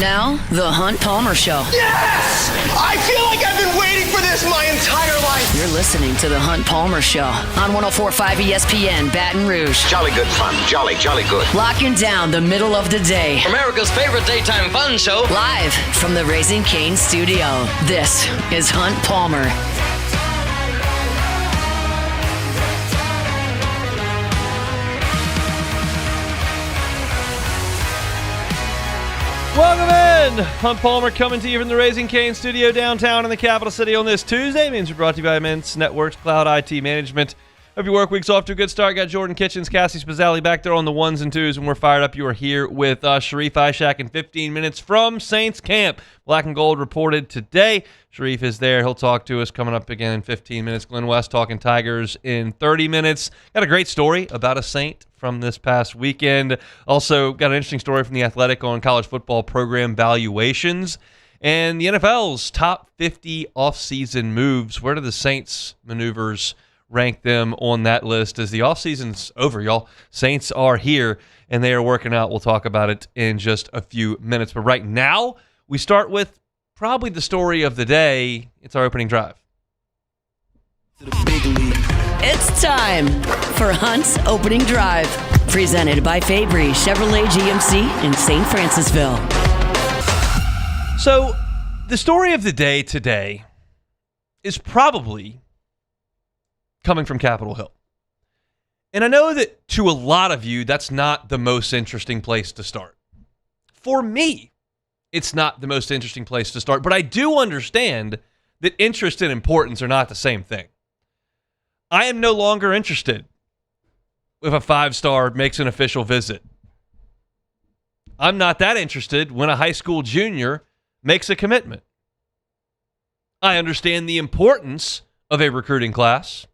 Now, The Hunt Palmer Show. Yes! I feel like I've been waiting for this my entire life. You're listening to The Hunt Palmer Show on 104.5 ESPN Baton Rouge. Jolly good fun. Jolly good. Locking down the middle of the day. America's favorite daytime fun show. Live from the Raising Cane studio. This is Hunt Palmer. Welcome in! Hunt Palmer coming to you from the Raising Cane studio downtown in the capital city on this Tuesday. Means we're brought to you by Immense Networks Cloud IT Management. Hope your work week's off to a good start. Got Jordan Kitchens, Cassie Spazzali back there on the ones and twos, and we're fired up. You are here with Sharif Ishak in 15 minutes from Saints camp. Black and Gold reported today. Sharif is there. He'll talk to us coming up again in 15 minutes. Glenn West talking Tigers in 30 minutes. Got a great story about a Saint from this past weekend. Also got an interesting story from The Athletic on college football program valuations and the NFL's top 50 offseason moves. Where do the Saints maneuvers rank them on that list as the offseason's over, y'all? Saints are here, and they are working out. We'll talk about it in just a few minutes. But right now, we start with probably the story of the day. It's our opening drive. It's time for Hunt's Opening Drive, presented by Fabry Chevrolet GMC in St. Francisville. So, the story of the day today is probably coming from Capitol Hill. And I know that to a lot of you, that's not the most interesting place to start. For me, it's not the most interesting place to start, but I do understand that interest and importance are not the same thing. I am no longer interested if a 5-star makes an official visit. I'm not that interested when a high school junior makes a commitment. I understand the importance of a recruiting class,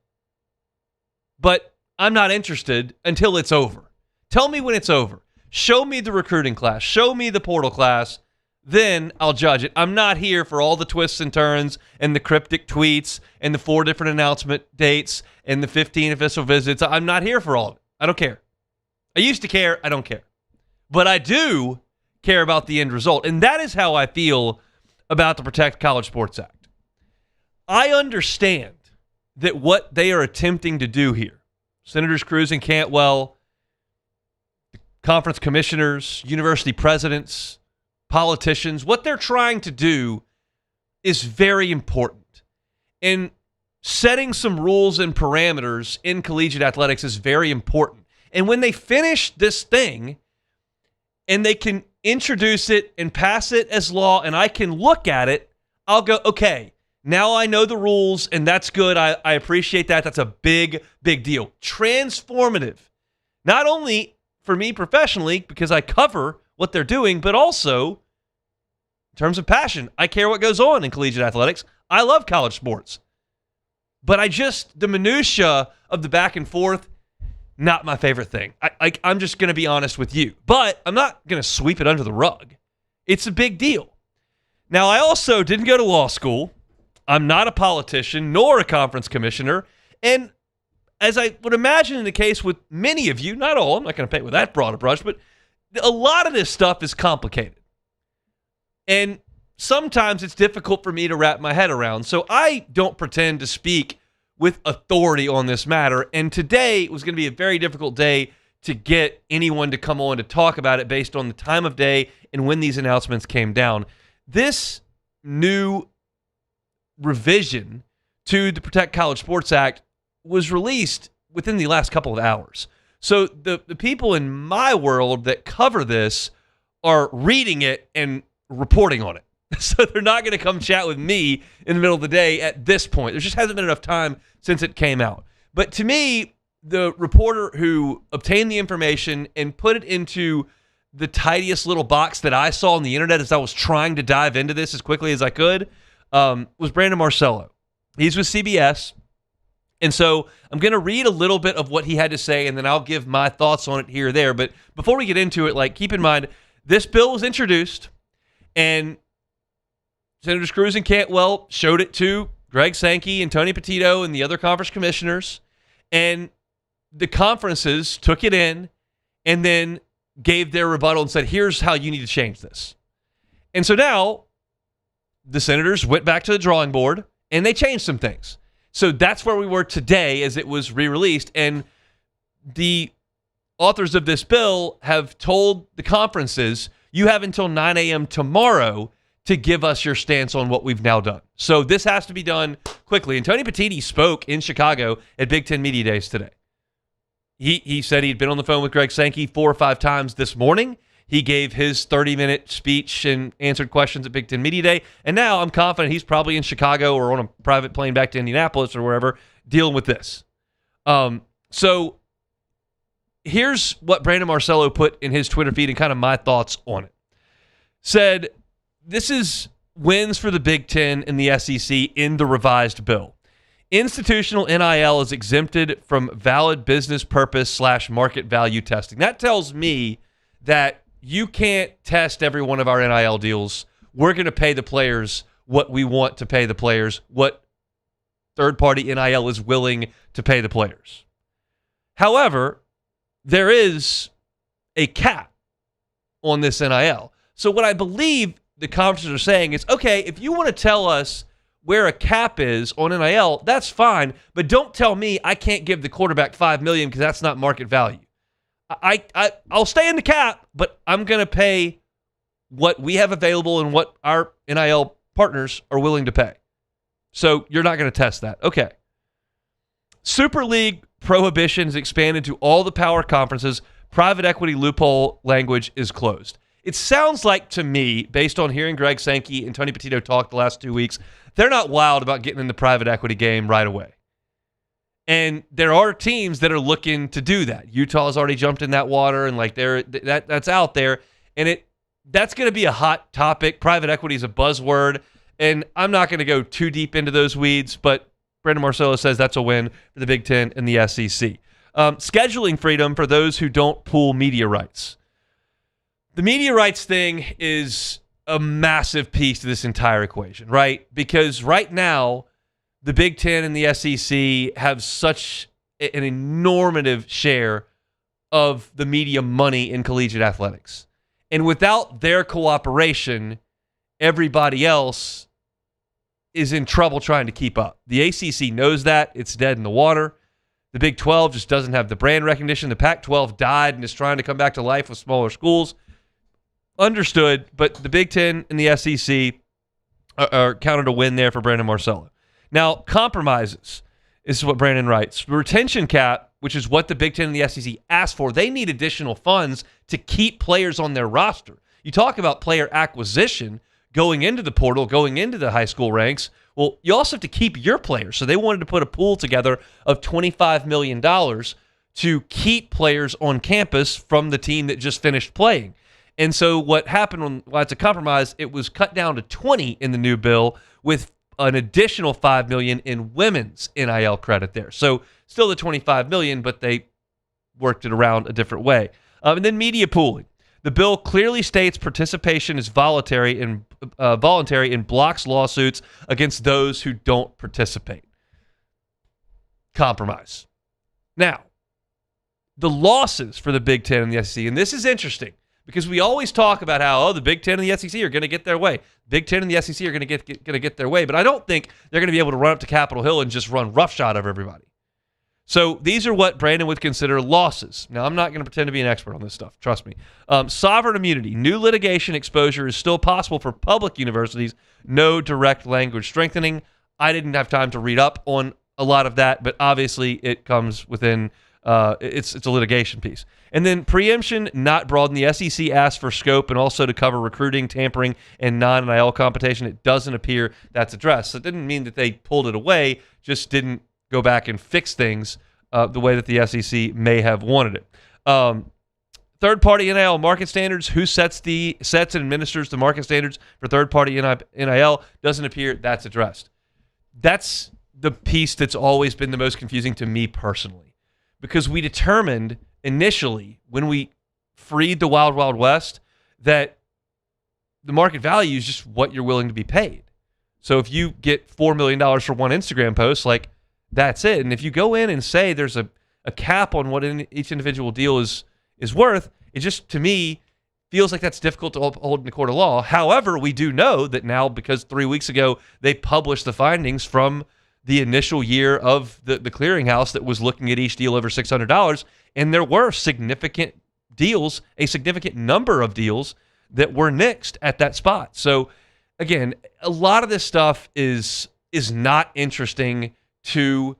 but I'm not interested until it's over. Tell me when it's over. Show me the recruiting class. Show me the portal class. Then I'll judge it. I'm not here for all the twists and turns and the cryptic tweets and the 4 different announcement dates and the 15 official visits. I'm not here for all of it. I don't care. I used to care. I don't care. But I do care about the end result. And that is how I feel about the Protect College Sports Act. I understand that what they are attempting to do here, Senators Cruz and Cantwell, conference commissioners, university presidents, politicians, what they're trying to do is very important. And setting some rules and parameters in collegiate athletics is very important. And when they finish this thing and they can introduce it and pass it as law and I can look at it, I'll go, okay, now I know the rules and that's good. I appreciate that. That's a big, big deal. Transformative. Not only for me professionally, because I cover what they're doing, but also in terms of passion. I care what goes on in collegiate athletics. I love college sports. But the minutia of the back and forth, not my favorite thing. I'm just going to be honest with you. But I'm not going to sweep it under the rug. It's a big deal. Now, I also didn't go to law school. I'm not a politician nor a conference commissioner. And as I would imagine in the case with many of you, not all, I'm not going to paint with that broad a brush, but a lot of this stuff is complicated. And sometimes it's difficult for me to wrap my head around. So I don't pretend to speak with authority on this matter. And today was going to be a very difficult day to get anyone to come on to talk about it based on the time of day and when these announcements came down. This new revision to the Protect College Sports Act was released within the last couple of hours. So the people in my world that cover this are reading it and reporting on it. So they're not going to come chat with me in the middle of the day at this point. There just hasn't been enough time since it came out. But to me, the reporter who obtained the information and put it into the tidiest little box that I saw on the internet as I was trying to dive into this as quickly as I could was Brandon Marcello. He's with CBS. And so I'm going to read a little bit of what he had to say, and then I'll give my thoughts on it here or there. But before we get into it, keep in mind, this bill was introduced, and Senators Cruz and Cantwell showed it to Greg Sankey and Tony Petito and the other conference commissioners, and the conferences took it in and then gave their rebuttal and said, here's how you need to change this. And so now the Senators went back to the drawing board and they changed some things. So that's where we were today as it was re-released. And the authors of this bill have told the conferences, you have until 9 a.m. tomorrow to give us your stance on what we've now done. So this has to be done quickly. And Tony Petitti spoke in Chicago at Big Ten Media Days today. He said he'd been on the phone with Greg Sankey 4 or 5 times this morning. He gave his 30-minute speech and answered questions at Big Ten Media Day. And now I'm confident he's probably in Chicago or on a private plane back to Indianapolis or wherever dealing with this. So here's what Brandon Marcello put in his Twitter feed and kind of my thoughts on it. Said, this is wins for the Big Ten and the SEC in the revised bill. Institutional NIL is exempted from valid business purpose / market value testing. That tells me that you can't test every one of our NIL deals. We're going to pay the players what we want to pay the players, what third-party NIL is willing to pay the players. However, there is a cap on this NIL. So what I believe the conferences are saying is, okay, if you want to tell us where a cap is on NIL, that's fine, but don't tell me I can't give the quarterback $5 million because that's not market value. I'll stay in the cap, but I'm going to pay what we have available and what our NIL partners are willing to pay. So you're not going to test that. Okay. Super League prohibition is expanded to all the power conferences. Private equity loophole language is closed. It sounds like to me, based on hearing Greg Sankey and Tony Petito talk the last 2 weeks, they're not wild about getting in the private equity game right away. And there are teams that are looking to do that. Utah's already jumped in that water, and like that's out there. And that's going to be a hot topic. Private equity is a buzzword, and I'm not going to go too deep into those weeds, but Brandon Marcello says that's a win for the Big Ten and the SEC. Scheduling freedom for those who don't pool media rights. The media rights thing is a massive piece to this entire equation, right? Because right now, the Big Ten and the SEC have such an enormous share of the media money in collegiate athletics. And without their cooperation, everybody else is in trouble trying to keep up. The ACC knows that. It's dead in the water. The Big 12 just doesn't have the brand recognition. The Pac-12 died and is trying to come back to life with smaller schools. Understood, but the Big Ten and the SEC are counted a win there for Brandon Marcello. Now, compromises. This is what Brandon writes. The retention cap, which is what the Big Ten and the SEC asked for, they need additional funds to keep players on their roster. You talk about player acquisition going into the portal, going into the high school ranks. Well, you also have to keep your players. So they wanted to put a pool together of $25 million to keep players on campus from the team that just finished playing. And so what happened when it's a compromise, it was cut down to 20 in the new bill with an additional $5 million in women's NIL credit there. So still the $25 million, but they worked it around a different way. And then media pooling. The bill clearly states participation is voluntary and blocks lawsuits against those who don't participate. Compromise. Now, the losses for the Big Ten and the SEC, and this is interesting, because we always talk about how, the Big Ten and the SEC are going to get their way. Big Ten and the SEC are going to get their way, but I don't think they're going to be able to run up to Capitol Hill and just run roughshod over everybody. So these are what Brandon would consider losses. Now, I'm not going to pretend to be an expert on this stuff. Trust me. Sovereign immunity. New litigation exposure is still possible for public universities. No direct language strengthening. I didn't have time to read up on a lot of that, but obviously it comes within it's a litigation piece. And then preemption not broadened. The SEC asked for scope and also to cover recruiting, tampering, and non-NIL competition. It doesn't appear that's addressed. So it didn't mean that they pulled it away, just didn't go back and fix things the way that the SEC may have wanted it. Third-party NIL market standards. Who sets and administers the market standards for third-party NIL? Doesn't appear that's addressed. That's the piece that's always been the most confusing to me personally, because we determined initially when we freed the Wild Wild West that the market value is just what you're willing to be paid. So if you get $4 million for one Instagram post, like, that's it. And if you go in and say there's a cap on what each individual deal is worth, it just, to me, feels like that's difficult to uphold in a court of law. However, we do know that now, because 3 weeks ago they published the findings from the initial year of the clearinghouse that was looking at each deal over $600, and there were significant deals, a significant number of deals that were nixed at that spot. So again, a lot of this stuff is not interesting to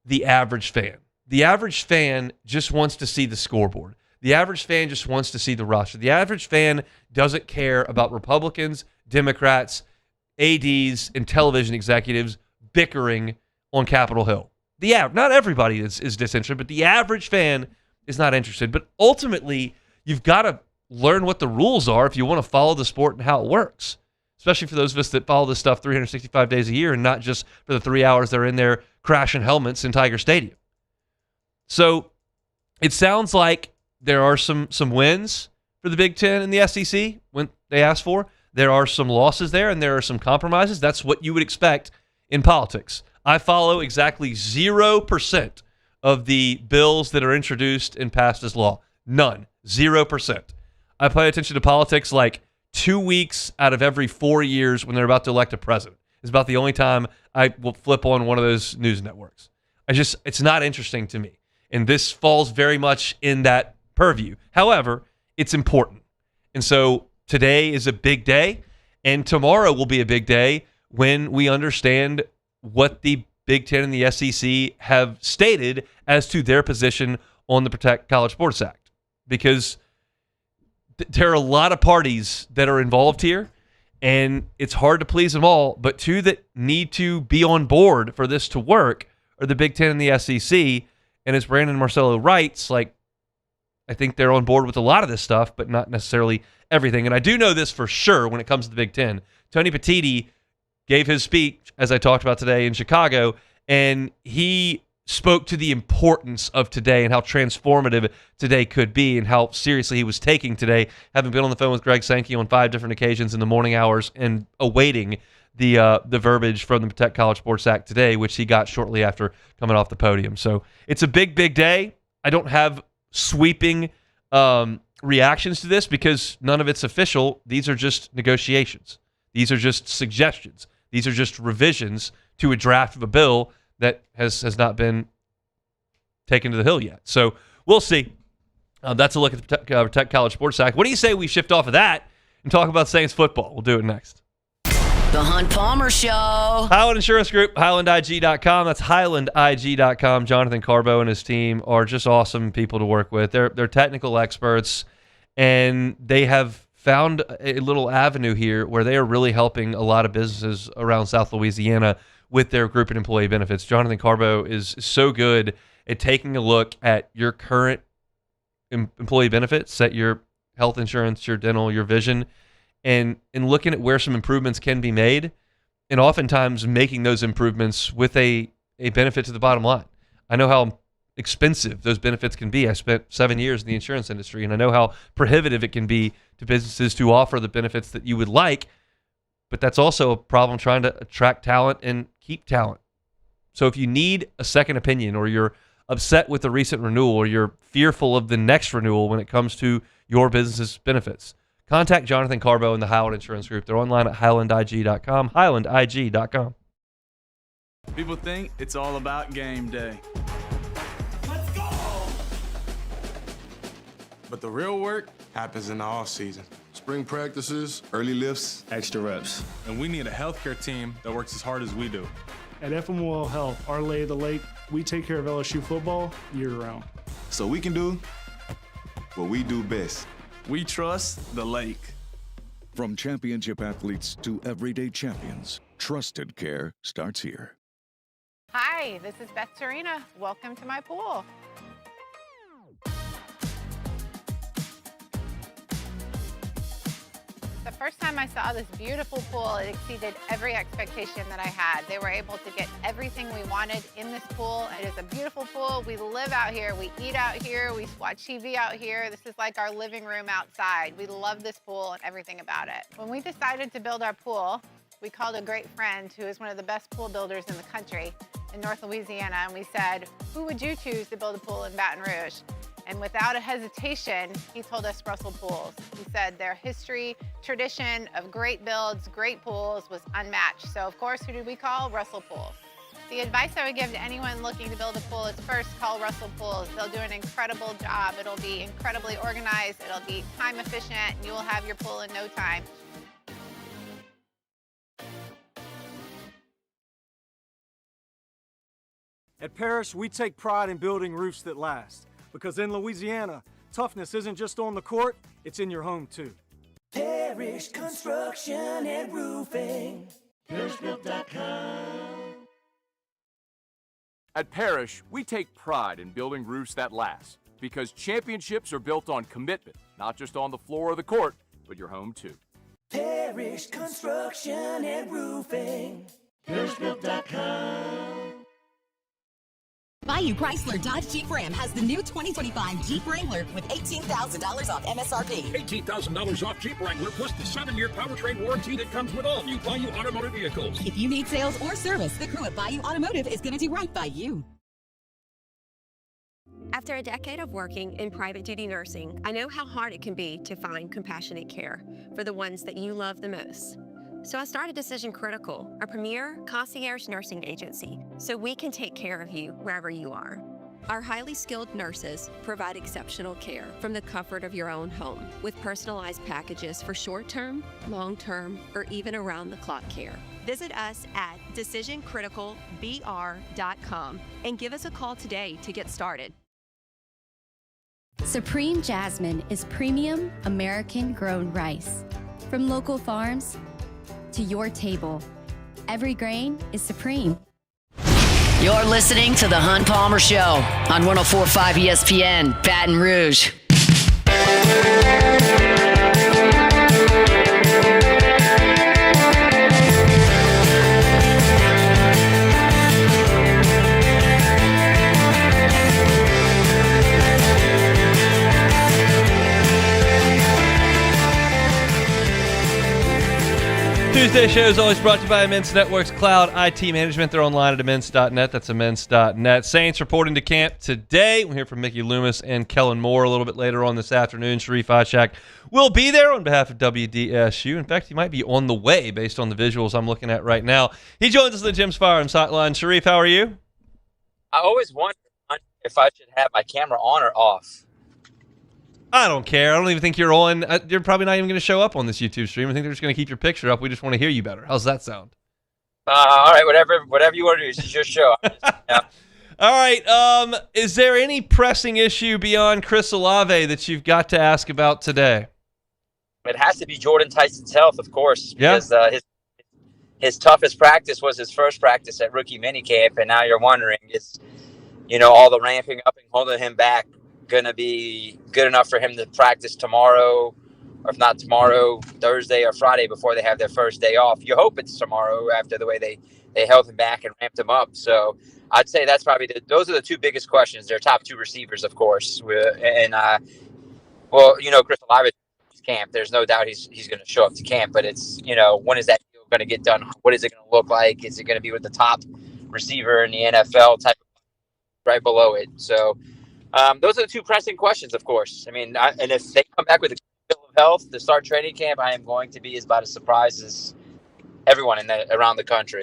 the average fan. The average fan just wants to see the scoreboard. The average fan just wants to see the roster. The average fan doesn't care about Republicans, Democrats, ADs, and television executives bickering on Capitol Hill. Not everybody is disinterested, but the average fan is not interested. But ultimately, you've got to learn what the rules are if you want to follow the sport and how it works, especially for those of us that follow this stuff 365 days a year and not just for the 3 hours they're in there crashing helmets in Tiger Stadium. So it sounds like there are some wins for the Big Ten and the SEC when they asked for. There are some losses there, and there are some compromises. That's what you would expect in politics. I follow exactly 0% of the bills that are introduced and passed as law. None. 0%. I pay attention to politics like 2 weeks out of every 4 years when they're about to elect a president. It's about the only time I will flip on one of those news networks. It's not interesting to me. And this falls very much in that purview. However, it's important. And so today is a big day, and tomorrow will be a big day when we understand what the Big Ten and the SEC have stated as to their position on the Protect College Sports Act. Because there are a lot of parties that are involved here, and it's hard to please them all, but two that need to be on board for this to work are the Big Ten and the SEC. And as Brandon Marcello writes, I think they're on board with a lot of this stuff, but not necessarily everything. And I do know this for sure when it comes to the Big Ten. Tony Petitti gave his speech, as I talked about today, in Chicago, and he spoke to the importance of today and how transformative today could be and how seriously he was taking today, having been on the phone with Greg Sankey on 5 different occasions in the morning hours and awaiting the verbiage from the Protect College Sports Act today, which he got shortly after coming off the podium. So it's a big, big day. I don't have sweeping reactions to this because none of it's official. These are just negotiations. These are just suggestions. These are just revisions to a draft of a bill that has not been taken to the hill yet. So we'll see. That's a look at the Protect College Sports Act. What do you say we shift off of that and talk about Saints football? We'll do it next. The Hunt Palmer Show. Highland Insurance Group, HighlandIG.com. That's HighlandIG.com. Jonathan Carbo and his team are just awesome people to work with. They're technical experts, and they have found a little avenue here where they are really helping a lot of businesses around South Louisiana with their group and employee benefits. Jonathan Carbo is so good at taking a look at your current employee benefits, at your health insurance, your dental, your vision, and looking at where some improvements can be made, and oftentimes making those improvements with a benefit to the bottom line. I know how expensive those benefits can be. I spent 7 years in the insurance industry, and I know how prohibitive it can be to businesses to offer the benefits that you would like, but that's also a problem trying to attract talent and keep talent. So if you need a second opinion, or you're upset with the recent renewal, or you're fearful of the next renewal when it comes to your business's benefits, contact Jonathan Carbo and the Highland Insurance Group. They're online at HighlandIG.com, HighlandIG.com. People think it's all about game day. Let's go! But the real work happens in the off season. Spring practices, early lifts, Extra reps. And we need a healthcare team that works as hard as we do. At FMOL Health, our lay of the lake, we take care of LSU football year-round. so we can do what we do best. We trust the lake. From championship athletes to everyday champions, trusted care starts here. Hi, this is Beth Tarina. Welcome to my pool. The first time I saw this beautiful pool, it exceeded every expectation that I had. They were able to get everything we wanted in this pool. It is a beautiful pool. We live out here, we eat out here, we watch TV out here. This is like our living room outside. We love this pool and everything about it. When we decided to build our pool, we called a great friend who is one of the best pool builders in the country in North Louisiana, and we said, who would you choose to build a pool in Baton Rouge? And without a hesitation, he told us Russell Pools. He said their history, tradition of great builds, great pools was unmatched. So of course, who did we call? Russell Pools. The advice I would give to anyone looking to build a pool is first call Russell Pools. They'll do an incredible job. It'll be incredibly organized. It'll be time efficient, and you will have your pool in no time. At Parrish, we take pride in building roofs that last. Because in Louisiana, toughness isn't just on the court, it's in your home too. Parrish Construction and Roofing. ParrishBuilt.com. At Parrish, we take pride in building roofs that last. Because championships are built on commitment, not just on the floor or the court, but your home too. Parrish Construction and Roofing. ParrishBuilt.com. Bayou Chrysler Dodge Jeep Ram has the new 2025 Jeep Wrangler with $18,000 off MSRP. $18,000 off Jeep Wrangler plus the 7-year powertrain warranty that comes with all new Bayou Automotive vehicles. If you need sales or service, the crew at Bayou Automotive is going to do right by you. After a decade of working in private duty nursing, I know how hard it can be to find compassionate care for the ones that you love the most. So I started Decision Critical, a premier concierge nursing agency, so we can take care of you wherever you are. Our highly skilled nurses provide exceptional care from the comfort of your own home with personalized packages for short-term, long-term, or even around-the-clock care. Visit us at decisioncriticalbr.com and give us a call today to get started. Supreme Jasmine is premium American-grown rice. From local farms to your table, every grain is supreme. You're listening to The Hunt Palmer Show on 104.5 ESPN, Baton Rouge. Tuesday show is always brought to you by Immense Networks Cloud IT Management. They're online at immense.net. That's immense.net. Saints reporting to camp today. We'll hear from Mickey Loomis and Kellen Moore a little bit later on this afternoon. Sharif Ishak will be there on behalf of WDSU. In fact, he might be on the way based on the visuals I'm looking at right now. He joins us on the Jim's Firearms Hotline. Sharif, how are you? I always wonder if I should have my camera on or off. I don't care. I don't even think you're on. You're probably not even going to show up on this YouTube stream. I think they're just going to keep your picture up. We just want to hear you better. How's that sound? All right, whatever you want to do. This is your show. All right. Is there any pressing issue beyond Chris Olave that you've got to ask about today? It has to be Jordan Tyson's health, of course, because his toughest practice was his first practice at rookie minicamp, and now you're wondering, is all the ramping up and holding him back going to be good enough for him to practice tomorrow, or if not tomorrow, Thursday or Friday before they have their first day off? You hope it's tomorrow after the way they held him back and ramped him up. So I'd say that's probably those are the two biggest questions. Their top two receivers, of course, and Chris Olave camp. There's no doubt he's going to show up to camp, but it's when is that deal going to get done? What is it going to look like? Is it going to be with the top receiver in the NFL type of right below it? So. Those are the two pressing questions, of course. I mean, and if they come back with a bill of health to start training camp, I am going to be about as surprised as everyone around the country.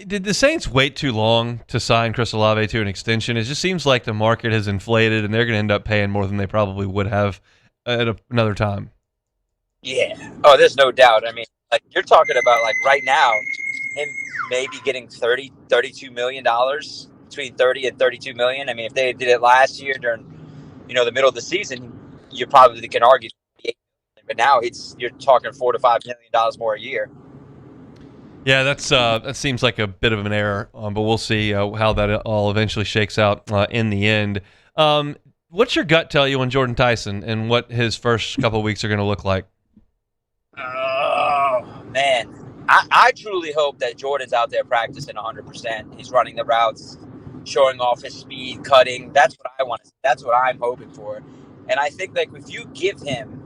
Did the Saints wait too long to sign Chris Olave to an extension? It just seems like the market has inflated, and they're going to end up paying more than they probably would have at another time. Yeah. Oh, there's no doubt. I mean, like you're talking about like right now, him maybe getting $32 million. Between 30 and 32 million. I mean, if they did it last year during, the middle of the season, you probably can argue. But now you're talking $4 to $5 million more a year. Yeah, that seems like a bit of an error, but we'll see how that all eventually shakes out in the end. What's your gut tell you on Jordan Tyson and what his first couple of weeks are going to look like? Oh man, I truly hope that Jordan's out there practicing 100%. He's running the routes, showing off his speed, cutting. That's what I want. That's what I'm hoping for. And I think like if you give him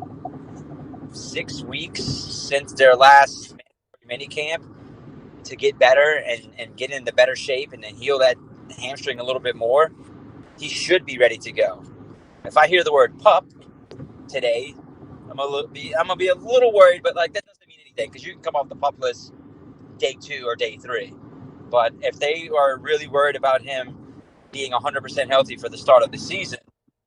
6 weeks since their last mini camp to get better and get into better shape and then heal that hamstring a little bit more, he should be ready to go. if I hear the word pup today, I'm gonna be a little worried. But like that doesn't mean anything because you can come off the pup list day 2 or day 3. But if they are really worried about him being 100% healthy for the start of the season,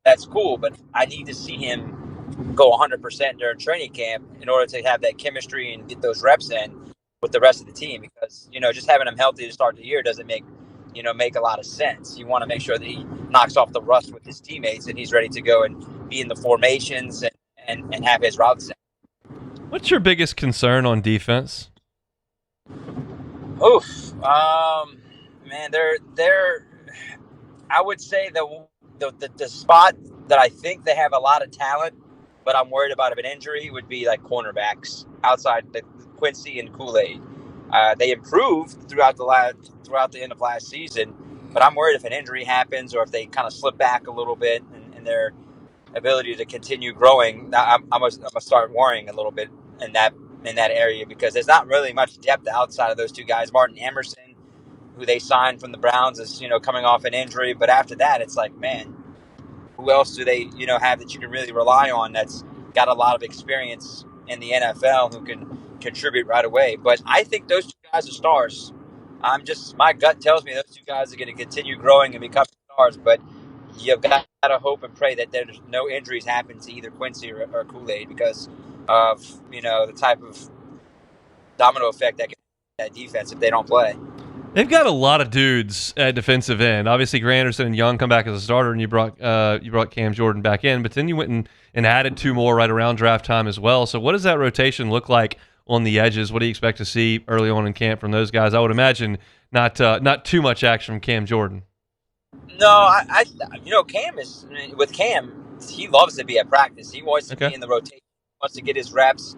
that's cool. But I need to see him go 100% during training camp in order to have that chemistry and get those reps in with the rest of the team. Because just having him healthy to start the year doesn't make a lot of sense. You want to make sure that he knocks off the rust with his teammates and he's ready to go and be in the formations and have his routes in. What's your biggest concern on defense? Oof, man, they're. I would say the spot that I think they have a lot of talent, but I'm worried about an injury would be like cornerbacks outside the Quincy and Kool-Aid. They improved throughout the end of last season, but I'm worried if an injury happens or if they kind of slip back a little bit in their ability to continue growing. I'm gonna start worrying a little bit in that area because there's not really much depth outside of those two guys. Martin Emerson, who they signed from the Browns, is coming off an injury, but after that, it's like, man, who else do they have that you can really rely on that's got a lot of experience in the NFL who can contribute right away? But I think those two guys are stars. My gut tells me those two guys are going to continue growing and become stars, but you've got to hope and pray that there's no injuries happen to either Quincy or Kool-Aid because of the type of domino effect that can that defense if they don't play. They've got a lot of dudes at defensive end. Obviously, Granderson and Young come back as a starter, and you brought Cam Jordan back in, but then you went and added 2 more right around draft time as well. So what does that rotation look like on the edges? What do you expect to see early on in camp from those guys? I would imagine not too much action from Cam Jordan. No, Cam is with Cam. He loves to be at practice. He wants to be in the rotation. He wants to get his reps,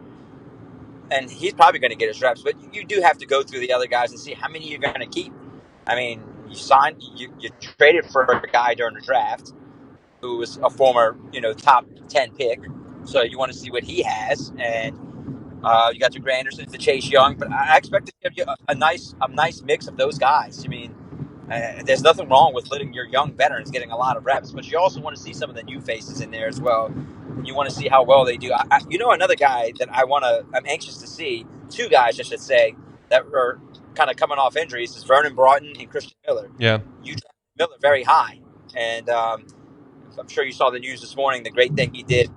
and he's probably going to get his reps. But you do have to go through the other guys and see how many you're going to keep. I mean, you traded for a guy during the draft who was a former top 10 pick, so you want to see what he has. And you got the Granderson, the Chase Young, but I expect to give you a nice mix of those guys. I mean. There's nothing wrong with letting your young veterans getting a lot of reps, but you also want to see some of the new faces in there as well. You want to see how well they do. Another guy that I'm anxious to see, 2 guys, I should say, that are kind of coming off injuries is Vernon Broughton and Christian Miller. Yeah. You drafted Miller very high, and I'm sure you saw the news this morning, the great thing he did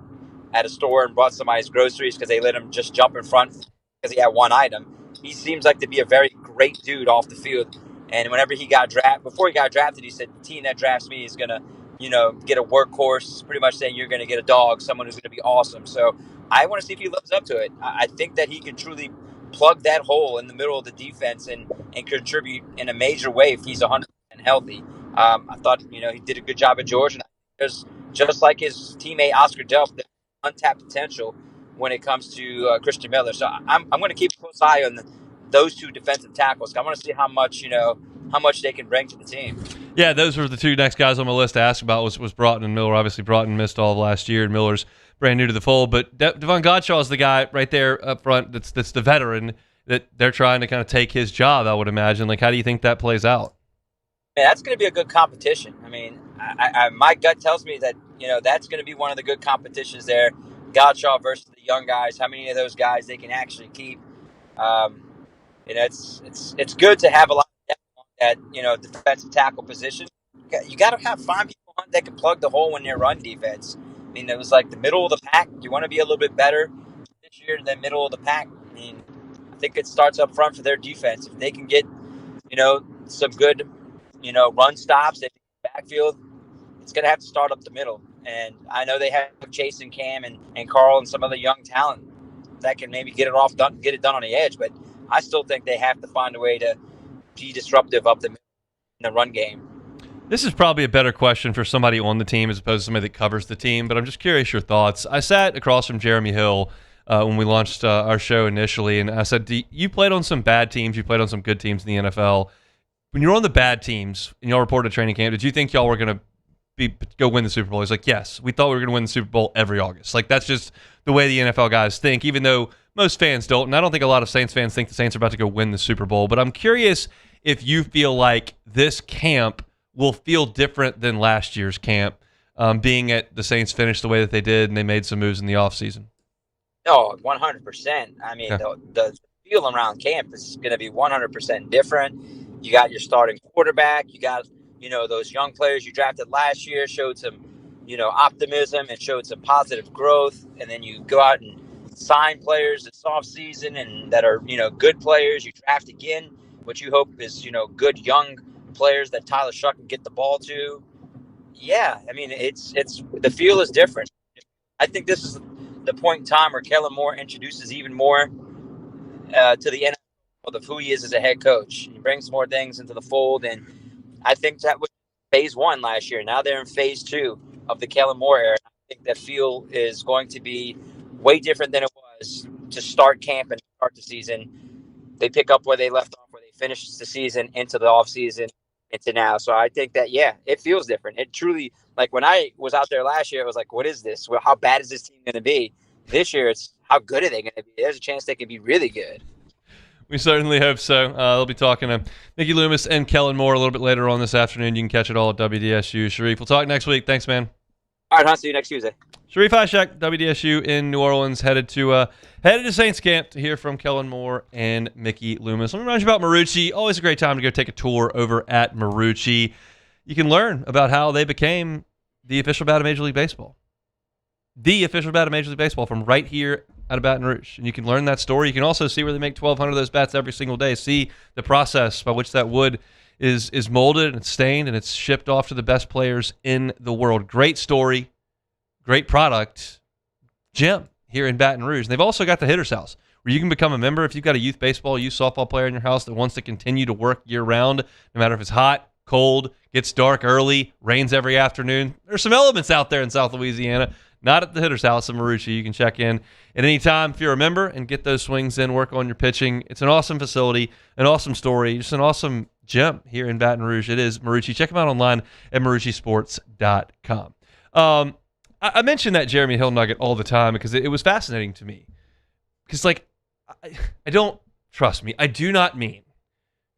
at a store and brought somebody's groceries because they let him just jump in front because he had one item. He seems like to be a very great dude off the field. And whenever before he got drafted, he said, the team that drafts me is going to, get a workhorse, pretty much saying you're going to get a dog, someone who's going to be awesome. So I want to see if he lives up to it. I think that he can truly plug that hole in the middle of the defense and contribute in a major way if he's 100% healthy. I thought, he did a good job at Georgia. There's just like his teammate Oscar Delp, untapped potential when it comes to Christian Miller. So I'm going to keep a close eye on those 2 defensive tackles. I want to see how much they can bring to the team. Yeah, those were the 2 next guys on my list to ask about was Broughton and Miller. Obviously, Broughton missed all of last year, and Miller's brand new to the fold. But Devon Godshaw is the guy right there up front that's the veteran that they're trying to kind of take his job, I would imagine. Like, how do you think that plays out? Man, that's going to be a good competition. I mean, my gut tells me that, that's going to be one of the good competitions there. Godshaw versus the young guys, how many of those guys they can actually keep. It's good to have a lot of depth on that, defensive tackle position. You got to find people that can plug the hole in their run defense. I mean, it was like the middle of the pack. You want to be a little bit better this year than middle of the pack. I mean, I think it starts up front for their defense. If they can get, some good, run stops in the backfield, it's going to have to start up the middle. And I know they have Chase and Cam and Carl and some other young talent that can maybe get it done on the edge, but I still think they have to find a way to be disruptive up the middle in the run game. This is probably a better question for somebody on the team as opposed to somebody that covers the team, but I'm just curious your thoughts. I sat across from Jeremy Hill when we launched our show initially, and I said, you played on some bad teams, you played on some good teams in the NFL. When you were on the bad teams and y'all reported training camp, did you think y'all were going to go win the Super Bowl? He's like, yes, we thought we were going to win the Super Bowl every August. Like, that's just the way the NFL guys think, even though most fans don't. And I don't think a lot of Saints fans think the Saints are about to go win the Super Bowl. But I'm curious if you feel like this camp will feel different than last year's camp being at the Saints finish the way that they did and they made some moves in the offseason? No, 100%. I mean, Yeah. the feel around camp is going to be 100% different. You got your starting quarterback. You got, those young players you drafted last year showed some, optimism and showed some positive growth. And then you go out and sign players this offseason and that are, good players. You draft again, which you hope is, good young players that Tyler Shuck can get the ball to. Yeah, I mean, it's the feel is different. I think this is the point in time where Kellen Moore introduces even more to the NFL of who he is as a head coach. He brings more things into the fold, and I think that was phase 1 last year. Now they're in phase 2 of the Kellen Moore era. I think that feel is going to be way different than it was to start camp and start the season. They pick up where they left off, where they finished the season into the offseason into now. So I think that, it feels different. It truly, like when I was out there last year, it was like, what is this? Well, how bad is this team going to be? This year, it's how good are they going to be? There's a chance they can be really good. We certainly hope so. They'll be talking to Mickey Loomis and Kellen Moore a little bit later on this afternoon. You can catch it all at WDSU. Sharif, we'll talk next week. Thanks, man. All right, I'll see you next Tuesday. Sharif Ishak, WDSU in New Orleans, headed to Saints camp to hear from Kellen Moore and Mickey Loomis. Let me remind you about Marucci. Always a great time to go take a tour over at Marucci. You can learn about how they became the official bat of Major League Baseball. The official bat of Major League Baseball from right here out of Baton Rouge. And you can learn that story. You can also see where they make 1,200 of those bats every single day. See the process by which that wood is molded and it's stained and it's shipped off to the best players in the world. Great story. Great product, gym here in Baton Rouge. And they've also got the Hitter's House, where you can become a member if you've got a youth baseball, youth softball player in your house that wants to continue to work year-round, no matter if it's hot, cold, gets dark early, rains every afternoon. There's some elements out there in South Louisiana, not at the Hitter's House in Marucci. You can check in at any time if you're a member and get those swings in, work on your pitching. It's an awesome facility, an awesome story, just an awesome gym here in Baton Rouge. It is Marucci. Check them out online at maruccisports.com. I mention that Jeremy Hill nugget all the time because it was fascinating to me. Because, I don't, trust me, I do not mean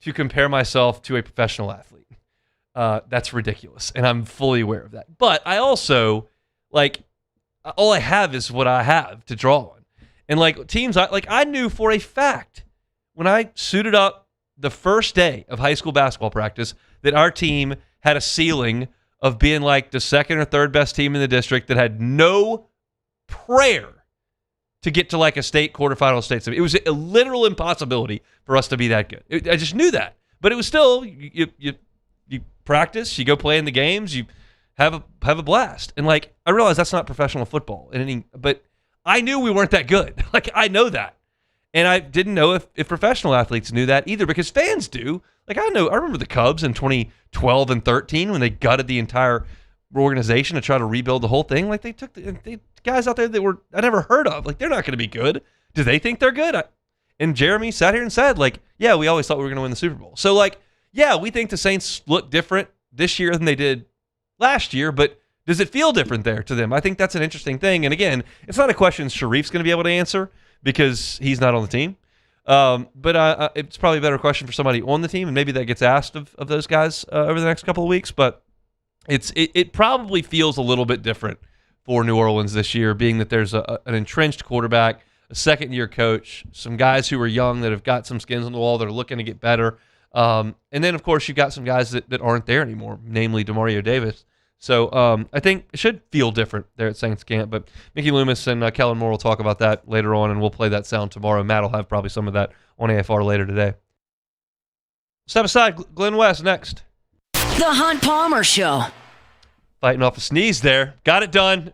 to compare myself to a professional athlete. That's ridiculous, and I'm fully aware of that. But I also, all I have is what I have to draw on. And, teams, I knew for a fact when I suited up the first day of high school basketball practice that our team had a ceiling of being the second or third best team in the district that had no prayer to get to a state quarterfinal state. It was a literal impossibility for us to be that good. I just knew that. But it was still, you practice, you go play in the games, you have a blast. And I realized that's not professional football but I knew we weren't that good. I know that. And I didn't know if professional athletes knew that either, because fans do. I remember the Cubs in 2012 and 13 when they gutted the entire organization to try to rebuild the whole thing. They took the guys out there that I never heard of. They're not going to be good. Do they think they're good? And Jeremy sat here and said, yeah, we always thought we were going to win the Super Bowl. So, yeah, we think the Saints look different this year than they did last year, but does it feel different there to them? I think that's an interesting thing. And again, it's not a question Sharif's going to be able to answer because he's not on the team. But it's probably a better question for somebody on the team, and maybe that gets asked of those guys over the next couple of weeks. But it probably feels a little bit different for New Orleans this year, being that there's an entrenched quarterback, a second-year coach, some guys who are young that have got some skins on the wall that are looking to get better. And then, of course, you've got some guys that aren't there anymore, namely DeMario Davis. So I think it should feel different there at Saints camp. But Mickey Loomis and Kellen Moore will talk about that later on, and we'll play that sound tomorrow. Matt will have probably some of that on AFR later today. Step aside, Glenn West next. The Hunt Palmer Show. Fighting off a sneeze there. Got it done.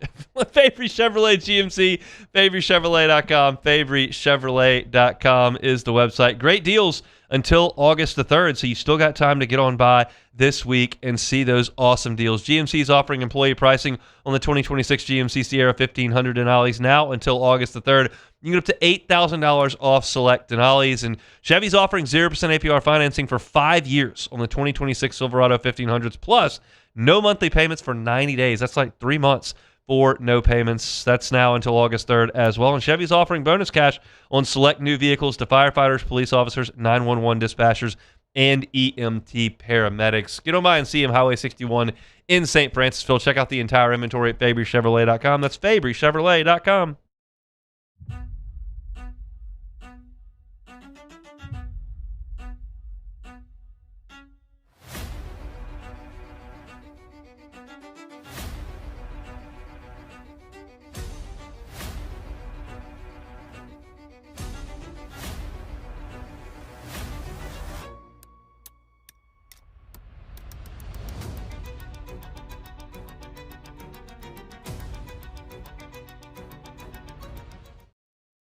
Favory Chevrolet GMC, favorychevrolet.com. Favorychevrolet.com is the website. Great deals until August the 3rd, so you still got time to get on by this week and see those awesome deals. GMC is offering employee pricing on the 2026 GMC Sierra 1500 Denali's now until August the 3rd. You can get up to $8,000 off select Denali's, and Chevy's offering 0% APR financing for 5 years on the 2026 Silverado 1500s, plus no monthly payments for 90 days. That's 3 months for no payments. That's now until August 3rd as well. And Chevy's offering bonus cash on select new vehicles to firefighters, police officers, 911 dispatchers, and EMT paramedics. Get on by and see him, Highway 61 in St. Francisville. Check out the entire inventory at FabryChevrolet.com. That's FabryChevrolet.com.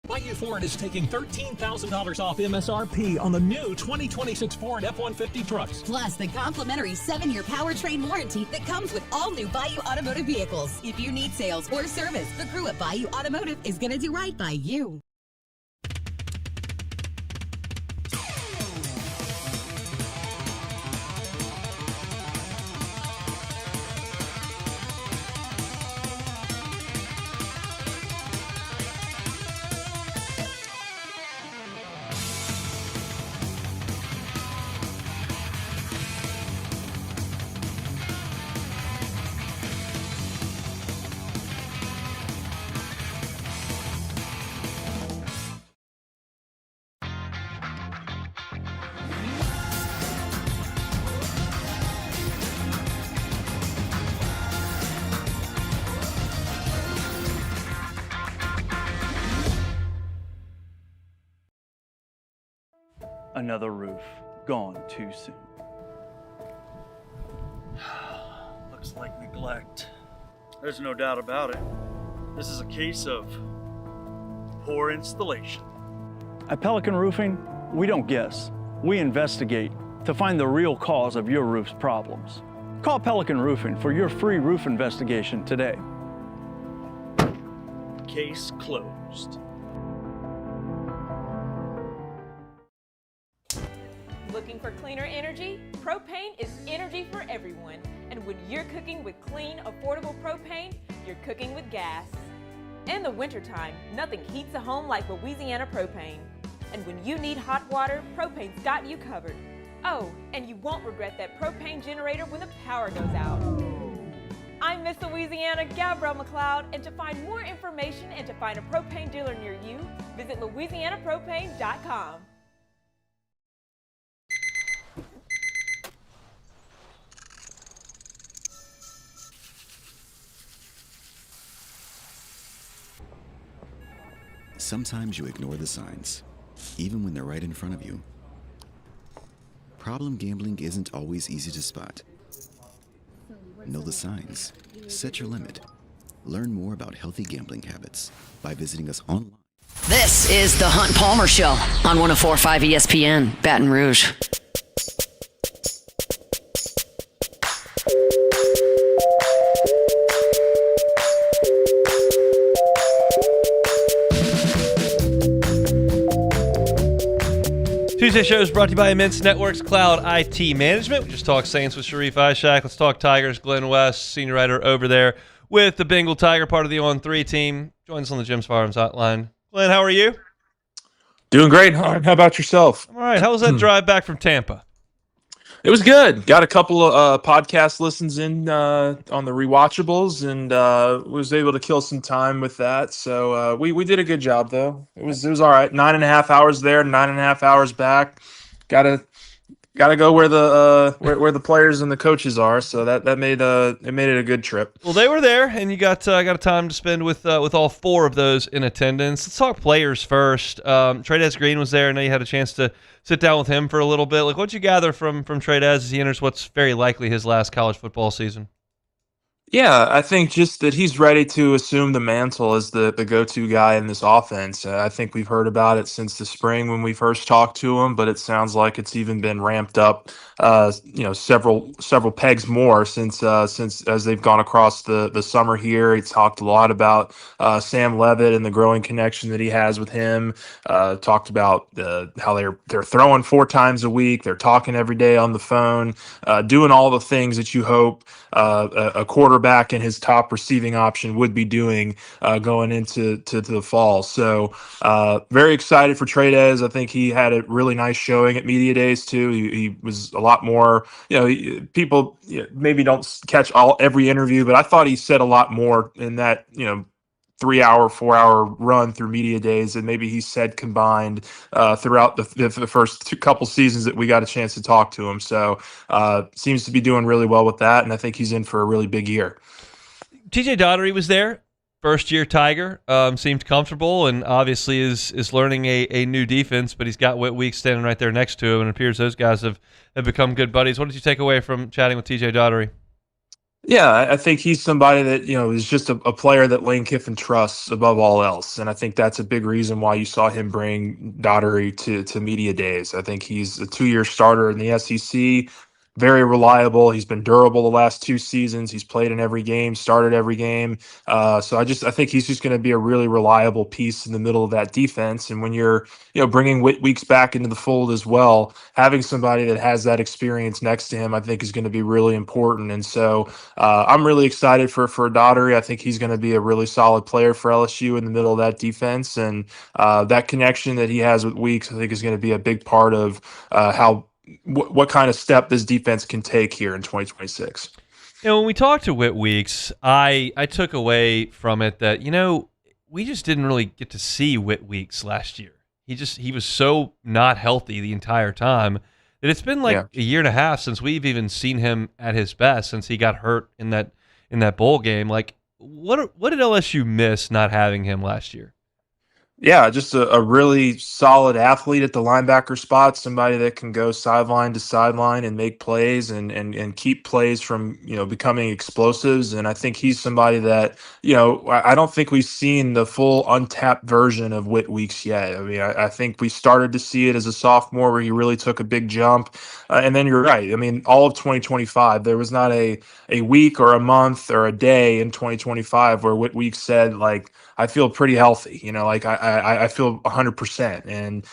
Bayou Ford is taking $13,000 off MSRP on the new 2026 Ford F-150 trucks. Plus the complimentary 7-year powertrain warranty that comes with all new Bayou Automotive vehicles. If you need sales or service, the crew at Bayou Automotive is going to do right by you. Another roof gone too soon. Looks like neglect. There's no doubt about it. This is a case of poor installation. At Pelican Roofing, we don't guess. We investigate to find the real cause of your roof's problems. Call Pelican Roofing for your free roof investigation today. Case closed. Looking for cleaner energy? Propane is energy for everyone. And when you're cooking with clean, affordable propane, you're cooking with gas. In the wintertime, nothing heats a home like Louisiana propane. And when you need hot water, propane's got you covered. Oh, and you won't regret that propane generator when the power goes out. I'm Miss Louisiana, Gabrielle McLeod, and to find more information and to find a propane dealer near you, visit LouisianaPropane.com. Sometimes you ignore the signs, even when they're right in front of you. Problem gambling isn't always easy to spot. Know the signs. Set your limit. Learn more about healthy gambling habits by visiting us online. This is the Hunt Palmer Show on 104.5 ESPN, Baton Rouge. Tuesday show is brought to you by Immense Networks Cloud IT Management. We just talked Saints with Sharif Ishak. Let's talk Tigers. Glenn West, senior writer over there with the Bengal Tiger, part of the On3 team. Joins us on the Jim's Farms hotline. Glenn, how are you? Doing great. How about yourself? All right. How was that drive back from Tampa? It was good. Got a couple of podcast listens in on the rewatchables, and was able to kill some time with that. So we did a good job, though. It was all right. 9.5 hours there, 9.5 hours back. Gotta go where the players and the coaches are. So that made it a good trip. Well, they were there, and you got a time to spend with all four of those in attendance. Let's talk players first. Trades Green was there. I know you had a chance to sit down with him for a little bit. Like, what'd you gather from Trades as he enters what's very likely his last college football season? Yeah, I think just that he's ready to assume the mantle as the go-to guy in this offense. I think we've heard about it since the spring when we first talked to him, but it sounds like it's even been ramped up, several pegs more since as they've gone across the summer here. He talked a lot about Sam Levitt and the growing connection that he has with him. Talked about how they're throwing 4 times a week. They're talking every day on the phone, doing all the things that you hope a quarterback quarterback and his top receiving option would be doing going into the fall. So very excited for Trey. I think he had a really nice showing at media days too. He was a lot more, people maybe don't catch every interview, but I thought he said a lot more in that, 3-hour, 4-hour run through media days, and maybe he said combined throughout the first couple seasons that we got a chance to talk to him. So seems to be doing really well with that, and I think he's in for a really big year. TJ Daugherty was there, first-year Tiger, seemed comfortable, and obviously is learning a new defense, but he's got Whit Weeks standing right there next to him, and it appears those guys have become good buddies. What did you take away from chatting with TJ Daugherty? Yeah, I think he's somebody that, is just a player that Lane Kiffin trusts above all else. And I think that's a big reason why you saw him bring Daugherty to media days. I think he's a 2-year starter in the SEC, very reliable. He's been durable the last 2 seasons. He's played in every game, started every game. So I think he's just going to be a really reliable piece in the middle of that defense. And when you're, bringing Whit Weeks back into the fold as well, having somebody that has that experience next to him, I think is going to be really important. And so I'm really excited for Daugherty. I think he's going to be a really solid player for LSU in the middle of that defense. And that connection that he has with Weeks, I think, is going to be a big part of what kind of step this defense can take here in 2026. When we talked to Whit Weeks, I took away from it that, we just didn't really get to see Whit Weeks last year. He was so not healthy the entire time that it's been a year and a half since we've even seen him at his best since he got hurt in that bowl game. Like, what did LSU miss not having him last year? Yeah, just a really solid athlete at the linebacker spot, somebody that can go sideline to sideline and make plays and keep plays from, becoming explosives. And I think he's somebody that, I don't think we've seen the full untapped version of Whit Weeks yet. I mean, I think we started to see it as a sophomore where he really took a big jump. And then you're right. I mean, all of 2025, there was not a week or a month or a day in 2025 where Whit Weeks said, like, I feel pretty healthy, I feel 100%. And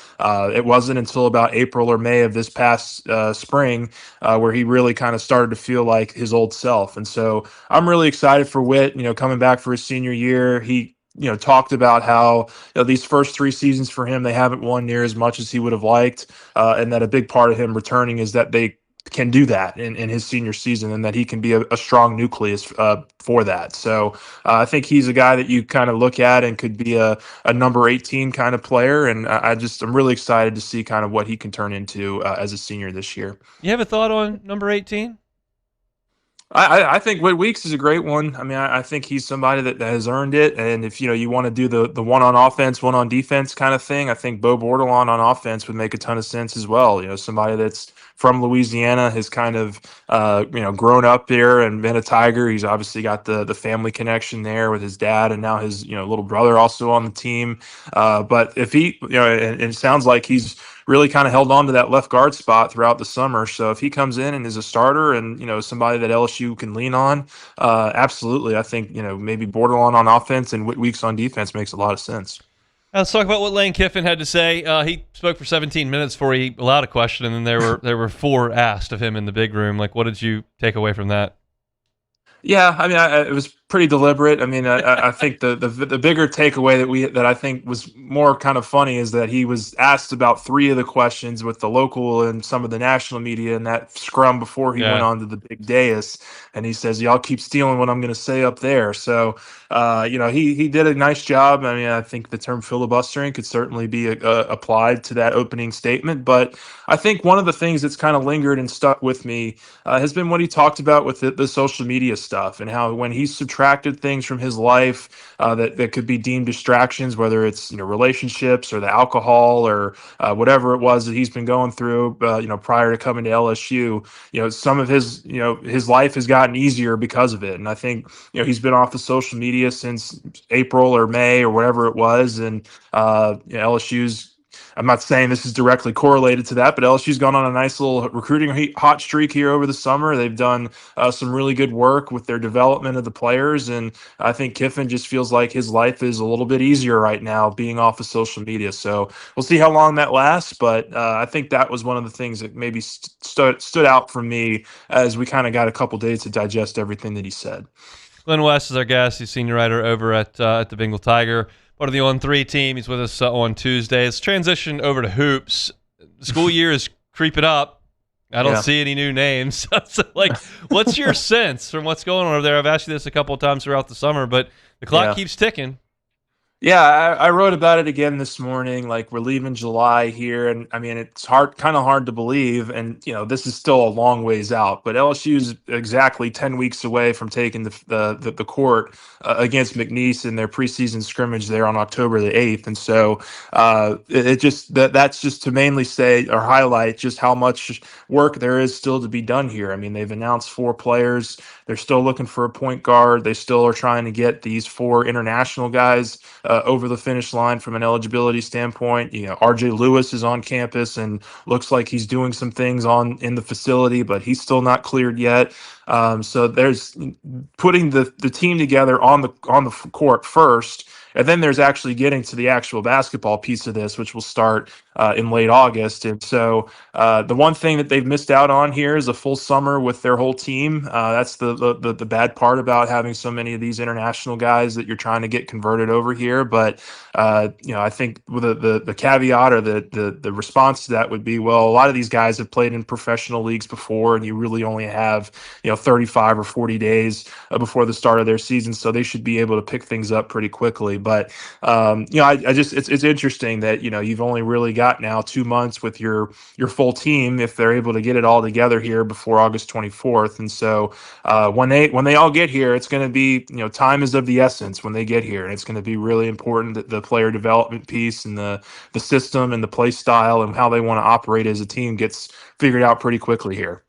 it wasn't until about April or May of this past spring where he really kind of started to feel like his old self. And so I'm really excited for Whit, coming back for his senior year. He talked about how these first 3 seasons for him, they haven't won near as much as he would have liked. And that a big part of him returning is that they can do that in his senior season, and that he can be a strong nucleus for that. So I think he's a guy that you kind of look at and could be a number 18 kind of player. And I'm really excited to see kind of what he can turn into as a senior this year. You have a thought on number 18? I think Whit Weeks is a great one. I mean, I think he's somebody that has earned it. And if you want to do the one on offense, one on defense kind of thing, I think Bo Bordelon on offense would make a ton of sense as well. Somebody that's from Louisiana, has kind of grown up there and been a Tiger. He's obviously got the family connection there with his dad, and now his little brother also on the team. But if he, and it sounds like he's really kind of held on to that left guard spot throughout the summer. So if he comes in and is a starter and, somebody that LSU can lean on, absolutely. I think, maybe Bordelon on offense and Whit Weeks on defense makes a lot of sense. Let's talk about what Lane Kiffin had to say. He spoke for 17 minutes before he allowed a question, and then there were 4 asked of him in the big room. Like, what did you take away from that? Yeah, I mean, it was pretty deliberate. I mean, I think the bigger takeaway that I think was more kind of funny is that he was asked about 3 of the questions with the local and some of the national media in that scrum before he went on to the big dais, and he says, "Y'all keep stealing what I'm going to say up there." So, he did a nice job. I mean, I think the term filibustering could certainly be applied to that opening statement, but I think one of the things that's kind of lingered and stuck with me has been what he talked about with the social media stuff, and how when he subtracted things from his life that could be deemed distractions, whether it's relationships or the alcohol or whatever it was that he's been going through, prior to coming to LSU, some of his life has gotten easier because of it. And I think he's been off of social media since April or May or whatever it was, and LSU's I'm not saying this is directly correlated to that, but LSU's gone on a nice little recruiting hot streak here over the summer. They've done some really good work with their development of the players, and I think Kiffin just feels like his life is a little bit easier right now being off of social media. So we'll see how long that lasts, but I think that was one of the things that maybe stood out for me as we kind of got a couple days to digest everything that he said. Glenn West is our guest. He's senior writer over at the Bengal Tiger, part of the On3 team. He's with us on Tuesday. Let's transition over to hoops. The school year is creeping up. I don't see any new names. So, what's your sense from what's going on over there? I've asked you this a couple of times throughout the summer, but the clock keeps ticking. Yeah, I wrote about it again this morning. Like, we're leaving July here, and I mean, it's kind of hard to believe. And this is still a long ways out. But LSU's exactly 10 weeks away from taking the court against McNeese in their preseason scrimmage there on October the 8th. And so that's just to mainly say or highlight just how much work there is still to be done here. I mean, they've announced 4 players. They're still looking for a point guard. They still are trying to get these 4 international guys over the finish line from an eligibility standpoint. RJ Lewis is on campus and looks like he's doing some things in the facility, but he's still not cleared yet. So there's putting the team together on the court first, and then there's actually getting to the actual basketball piece of this, which will start in late August. And so the one thing that they've missed out on here is a full summer with their whole team. That's the bad part about having so many of these international guys that you're trying to get converted over here. But I think with the caveat or the response to that would be, well, a lot of these guys have played in professional leagues before, and you really only have 35 or 40 days before the start of their season, so they should be able to pick things up pretty quickly. But it's interesting that you've only really got now 2 months with your full team if they're able to get it all together here before August 24th. And so when they all get here, it's going to be time is of the essence when they get here, and it's going to be really important that the player development piece and the system and the play style and how they want to operate as a team gets figured out pretty quickly here.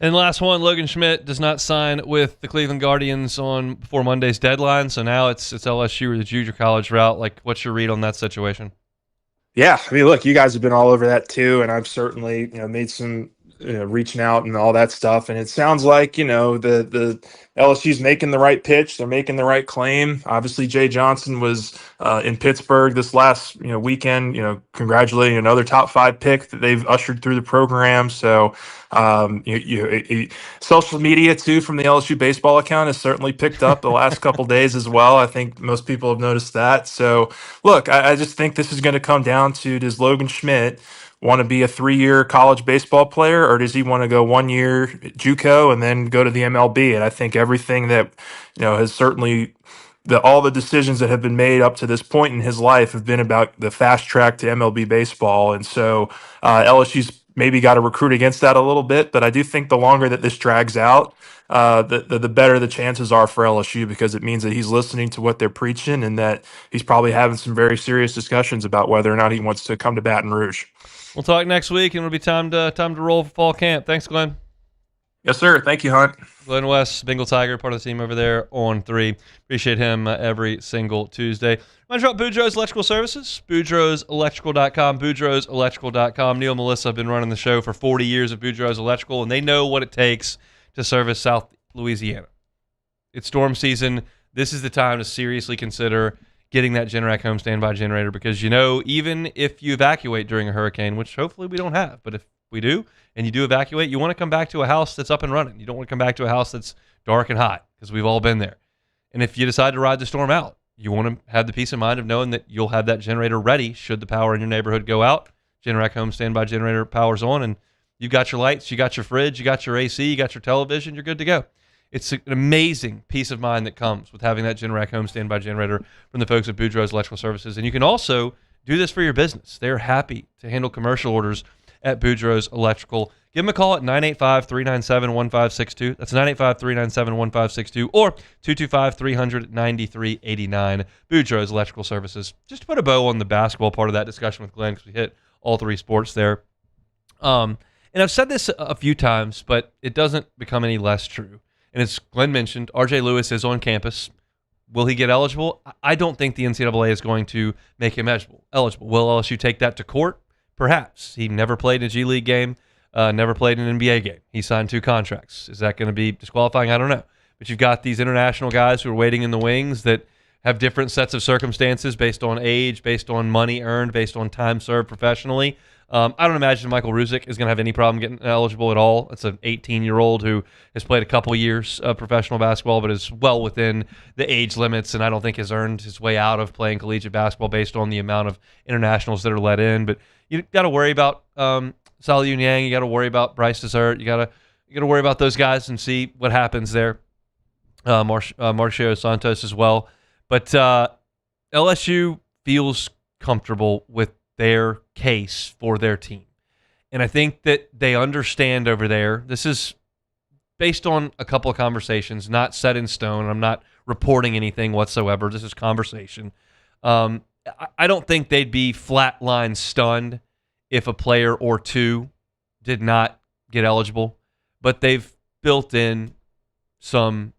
And last one, Logan Schmidt does not sign with the Cleveland Guardians before Monday's deadline, so now it's LSU or the junior college route. What's your read on that situation? Yeah, I mean, look, you guys have been all over that too, and I've certainly made some reaching out and all that stuff, and it sounds like the LSU's making the right pitch. They're making the right claim. Obviously, Jay Johnson was in Pittsburgh this last weekend. Congratulating another top 5 pick that they've ushered through the program. So social media too from the LSU baseball account has certainly picked up the last couple days as well. I think most people have noticed that. So look, I just think this is going to come down to, does Logan Schmidt want to be a 3-year college baseball player, or does he want to go 1 year JUCO and then go to the MLB? And I think everything that has certainly all the decisions that have been made up to this point in his life have been about the fast track to MLB baseball. And so LSU's maybe got to recruit against that a little bit, but I do think the longer that this drags out, the better the chances are for LSU, because it means that he's listening to what they're preaching and that he's probably having some very serious discussions about whether or not he wants to come to Baton Rouge. We'll talk next week, and it'll be time to roll for fall camp. Thanks, Glenn. Yes, sir. Thank you, Hunt. Glenn West, Bengal Tiger, part of the team over there on 3. Appreciate him every single Tuesday. Mind you, Boudreaux's Electrical Services, BoudreauxElectrical.com, BoudreauxElectrical.com. Neil and Melissa have been running the show for 40 years of Boudreaux's Electrical, and they know what it takes to service South Louisiana. It's storm season. This is the time to seriously consider getting that Generac home standby generator, because even if you evacuate during a hurricane, which hopefully we don't have, but if we do and you do evacuate, you want to come back to a house that's up and running. You don't want to come back to a house that's dark and hot, because we've all been there. And if you decide to ride the storm out, you want to have the peace of mind of knowing that you'll have that generator ready should the power in your neighborhood go out. Generac home standby generator power's on, and you've got your lights, you got your fridge, you got your AC, you got your television, you're good to go. It's an amazing peace of mind that comes with having that Generac home standby generator from the folks at Boudreaux's Electrical Services. And you can also do this for your business. They're happy to handle commercial orders at Boudreaux's Electrical. Give them a call at 985-397-1562. That's 985-397-1562 or 225-300-9389. Boudreaux's Electrical Services. Just to put a bow on the basketball part of that discussion with Glenn, because we hit all 3 sports there. And I've said this a few times, but it doesn't become any less true. And as Glenn mentioned, RJ Lewis is on campus. Will he get eligible? I don't think the NCAA is going to make him eligible. Will LSU take that to court? Perhaps. He never played in a G League game, never played in an NBA game. He signed 2 contracts. Is that going to be disqualifying? I don't know. But you've got these international guys who are waiting in the wings that have different sets of circumstances based on age, based on money earned, based on time served professionally. I don't imagine Michael Ruzick is going to have any problem getting eligible at all. It's an 18-year-old who has played a couple years of professional basketball, but is well within the age limits, and I don't think has earned his way out of playing collegiate basketball based on the amount of internationals that are let in. But you got to worry about Sally Yang. You got to worry about Bryce Dessert. You got to worry about those guys and see what happens there. Marcio Santos as well. But LSU feels comfortable with their case for their team. And I think that they understand over there, this is based on a couple of conversations, not set in stone. I'm not reporting anything whatsoever. This is conversation. I don't think they'd be flatline stunned if a player or two did not get eligible, but they've built in some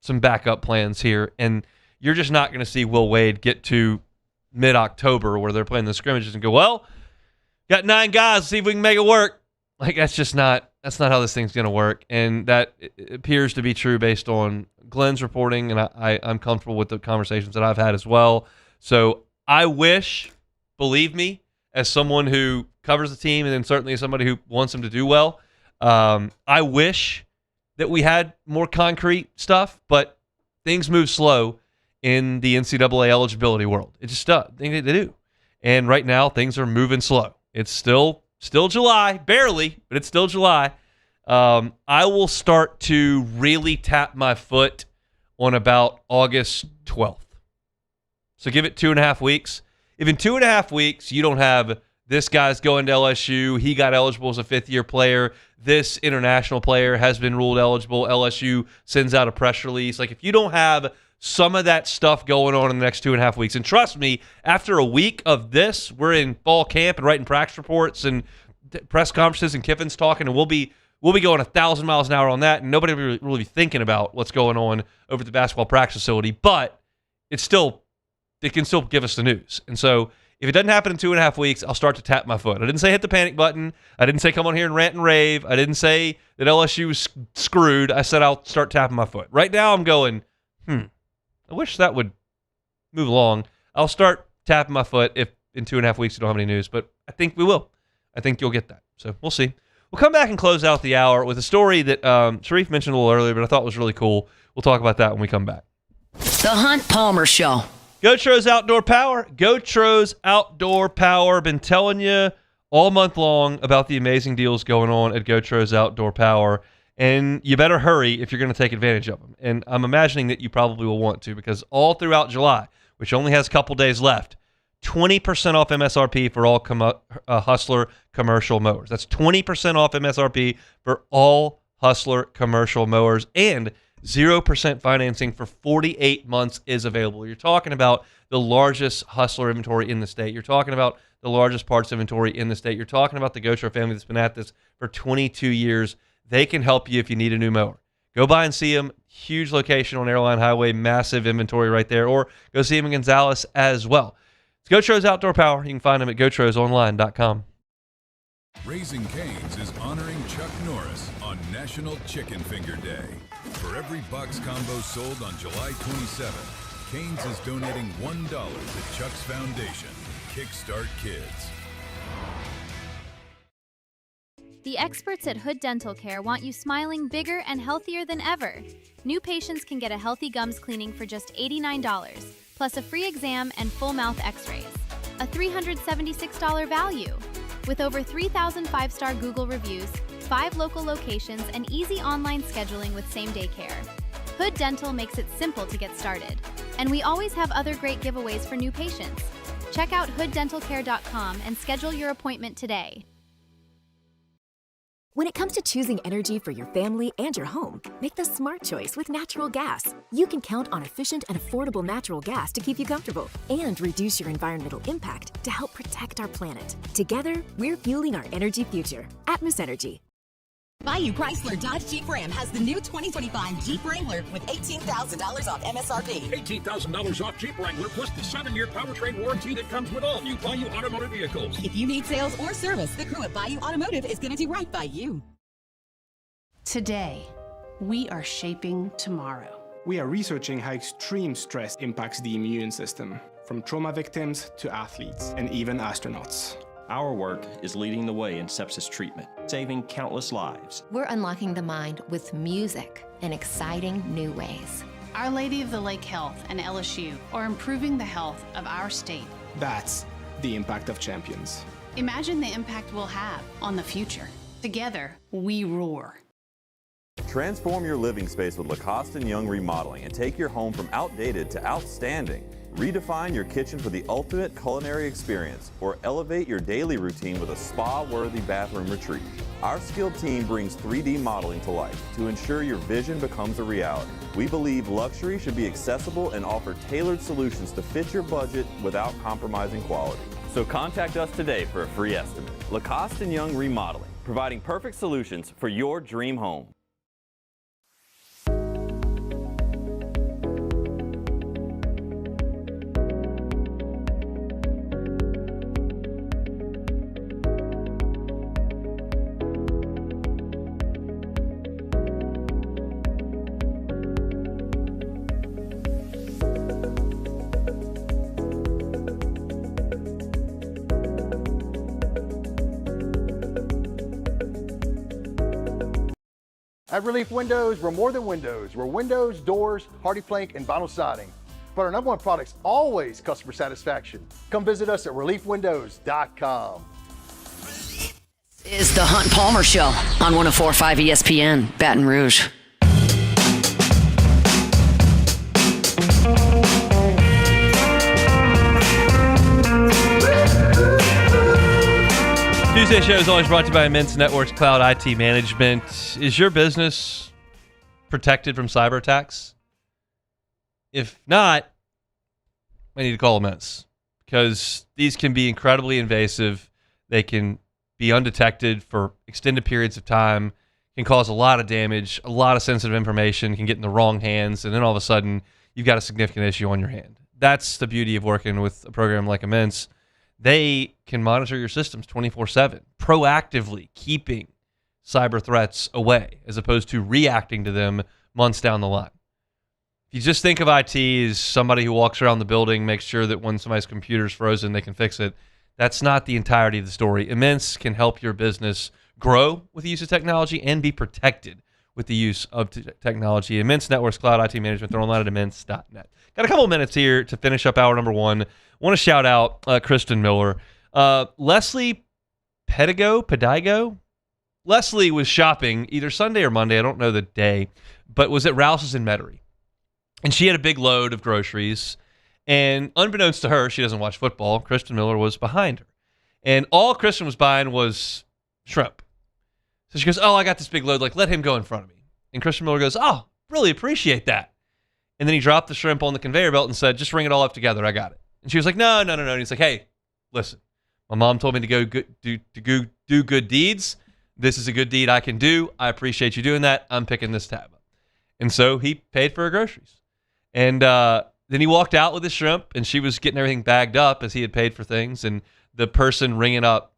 backup plans here, and you're just not going to see Will Wade get to mid-October where they're playing the scrimmages and go, well, got 9 guys, see if we can make it work. Like, that's not how this thing's going to work, and that appears to be true based on Glenn's reporting, and I'm comfortable with the conversations that I've had as well. So I wish, believe me, as someone who covers the team and then certainly as somebody who wants them to do well, I wish that we had more concrete stuff, but things move slow in the NCAA eligibility world. It just does. They do. And right now, things are moving slow. It's still July, barely, but it's still July. I will start to really tap my foot on about August 12th. So give it 2.5 weeks. If in 2.5 weeks you don't have this guy's going to LSU, he got eligible as a 5th-year player, this international player has been ruled eligible, LSU sends out a press release. Like, if you don't have some of that stuff going on in the next 2.5 weeks. And trust me, after a week of this, we're in fall camp and writing practice reports and press conferences and Kiffin's talking, and we'll be going 1,000 miles an hour on that, and nobody will really be thinking about what's going on over at the basketball practice facility. But it can still give us the news. And so if it doesn't happen in 2.5 weeks, I'll start to tap my foot. I didn't say hit the panic button. I didn't say come on here and rant and rave. I didn't say that LSU was screwed. I said I'll start tapping my foot. Right now I'm going, I wish that would move along. I'll start tapping my foot if in 2.5 weeks you don't have any news, but I think we will. I think you'll get that. So we'll see. We'll come back and close out the hour with a story that Sharif mentioned a little earlier, but I thought was really cool. We'll talk about that when we come back. The Hunt Palmer Show. Gotros Outdoor Power. Gotros Outdoor Power. Been telling you all month long about the amazing deals going on at Gotros Outdoor Power. And you better hurry if you're going to take advantage of them. And I'm imagining that you probably will want to, because all throughout July, which only has a couple days left, 20% off MSRP for all Hustler commercial mowers. That's 20% off MSRP for all Hustler commercial mowers, and 0% financing for 48 months is available. You're talking about the largest Hustler inventory in the state. You're talking about the largest parts inventory in the state. You're talking about the Gotro family that's been at this for 22 years. They can help you if you need a new mower. Go by and see them. Huge location on Airline Highway, massive inventory right there. Or go see them in Gonzales as well. It's Gotros Outdoor Power. You can find them at GoTrosOnline.com. Raising Cane's is honoring Chuck Norris on National Chicken Finger Day. For every box combo sold on July 27th, Cane's is donating $1 to Chuck's Foundation, Kickstart Kids. The experts at Hood Dental Care want you smiling bigger and healthier than ever. New patients can get a healthy gums cleaning for just $89, plus a free exam and full mouth x-rays. A $376 value. With over 3,000 five-star Google reviews, 5 local locations, and easy online scheduling with same-day care. Hood Dental makes it simple to get started. And we always have other great giveaways for new patients. Check out hooddentalcare.com and schedule your appointment today. When it comes to choosing energy for your family and your home, make the smart choice with natural gas. You can count on efficient and affordable natural gas to keep you comfortable and reduce your environmental impact to help protect our planet. Together, we're fueling our energy future. Atmos Energy. Bayou Chrysler Dodge Jeep Ram has the new 2025 Jeep Wrangler with $18,000 off MSRP. $18,000 off Jeep Wrangler plus the 7-year powertrain warranty that comes with all new Bayou Automotive vehicles. If you need sales or service, the crew at Bayou Automotive is going to do right by you. Today, we are shaping tomorrow. We are researching how extreme stress impacts the immune system, from trauma victims to athletes and even astronauts. Our work is leading the way in sepsis treatment, saving countless lives. We're unlocking the mind with music in exciting new ways. Our Lady of the Lake Health and LSU are improving the health of our state. That's the impact of champions. Imagine the impact we'll have on the future. Together, we roar. Transform your living space with Lacoste & Young Remodeling and take your home from outdated to outstanding. Redefine your kitchen for the ultimate culinary experience or elevate your daily routine with a spa-worthy bathroom retreat. Our skilled team brings 3D modeling to life to ensure your vision becomes a reality. We believe luxury should be accessible and offer tailored solutions to fit your budget without compromising quality. So contact us today for a free estimate. Lacoste & Young Remodeling, providing perfect solutions for your dream home. At Relief Windows, we're more than windows. We're windows, doors, hardy plank, and vinyl siding. But our #1 product's always customer satisfaction. Come visit us at reliefwindows.com. Is the Hunt Palmer Show on 104.5 ESPN, Baton Rouge. Tuesday show is always brought to you by Immense Networks Cloud IT Management. Is your business protected from cyber attacks? If not, I need to call Immense because these can be incredibly invasive. They can be undetected for extended periods of time, can cause a lot of damage, a lot of sensitive information can get in the wrong hands, and then all of a sudden you've got a significant issue on your hand. That's the beauty of working with a program like Immense. They can monitor your systems 24/7, proactively keeping cyber threats away as opposed to reacting to them months down the line. If you just think of IT as somebody who walks around the building, makes sure that when somebody's computer's frozen, they can fix it, that's not the entirety of the story. Immense can help your business grow with the use of technology and be protected with the use of technology. Immense Networks Cloud IT Management. They're online at immense.net. Got a couple of minutes here to finish up hour number one. Want to shout out Kristen Miller. Leslie Pedigo. Leslie was shopping either Sunday or Monday, I don't know the day, but was at Rouse's in Metairie. And she had a big load of groceries. And unbeknownst to her, she doesn't watch football, Kristen Miller was behind her. And all Kristen was buying was shrimp. So she goes, oh, I got this big load, like let him go in front of me. And Kristen Miller goes, oh, really appreciate that. And then he dropped the shrimp on the conveyor belt and said, just ring it all up together, I got it. And she was like, no. And he's like, hey, listen, my mom told me to do good deeds. This is a good deed I can do. I appreciate you doing that. I'm picking this tab up. And so he paid for her groceries. And then he walked out with his shrimp, and she was getting everything bagged up as he had paid for things. And the person ringing up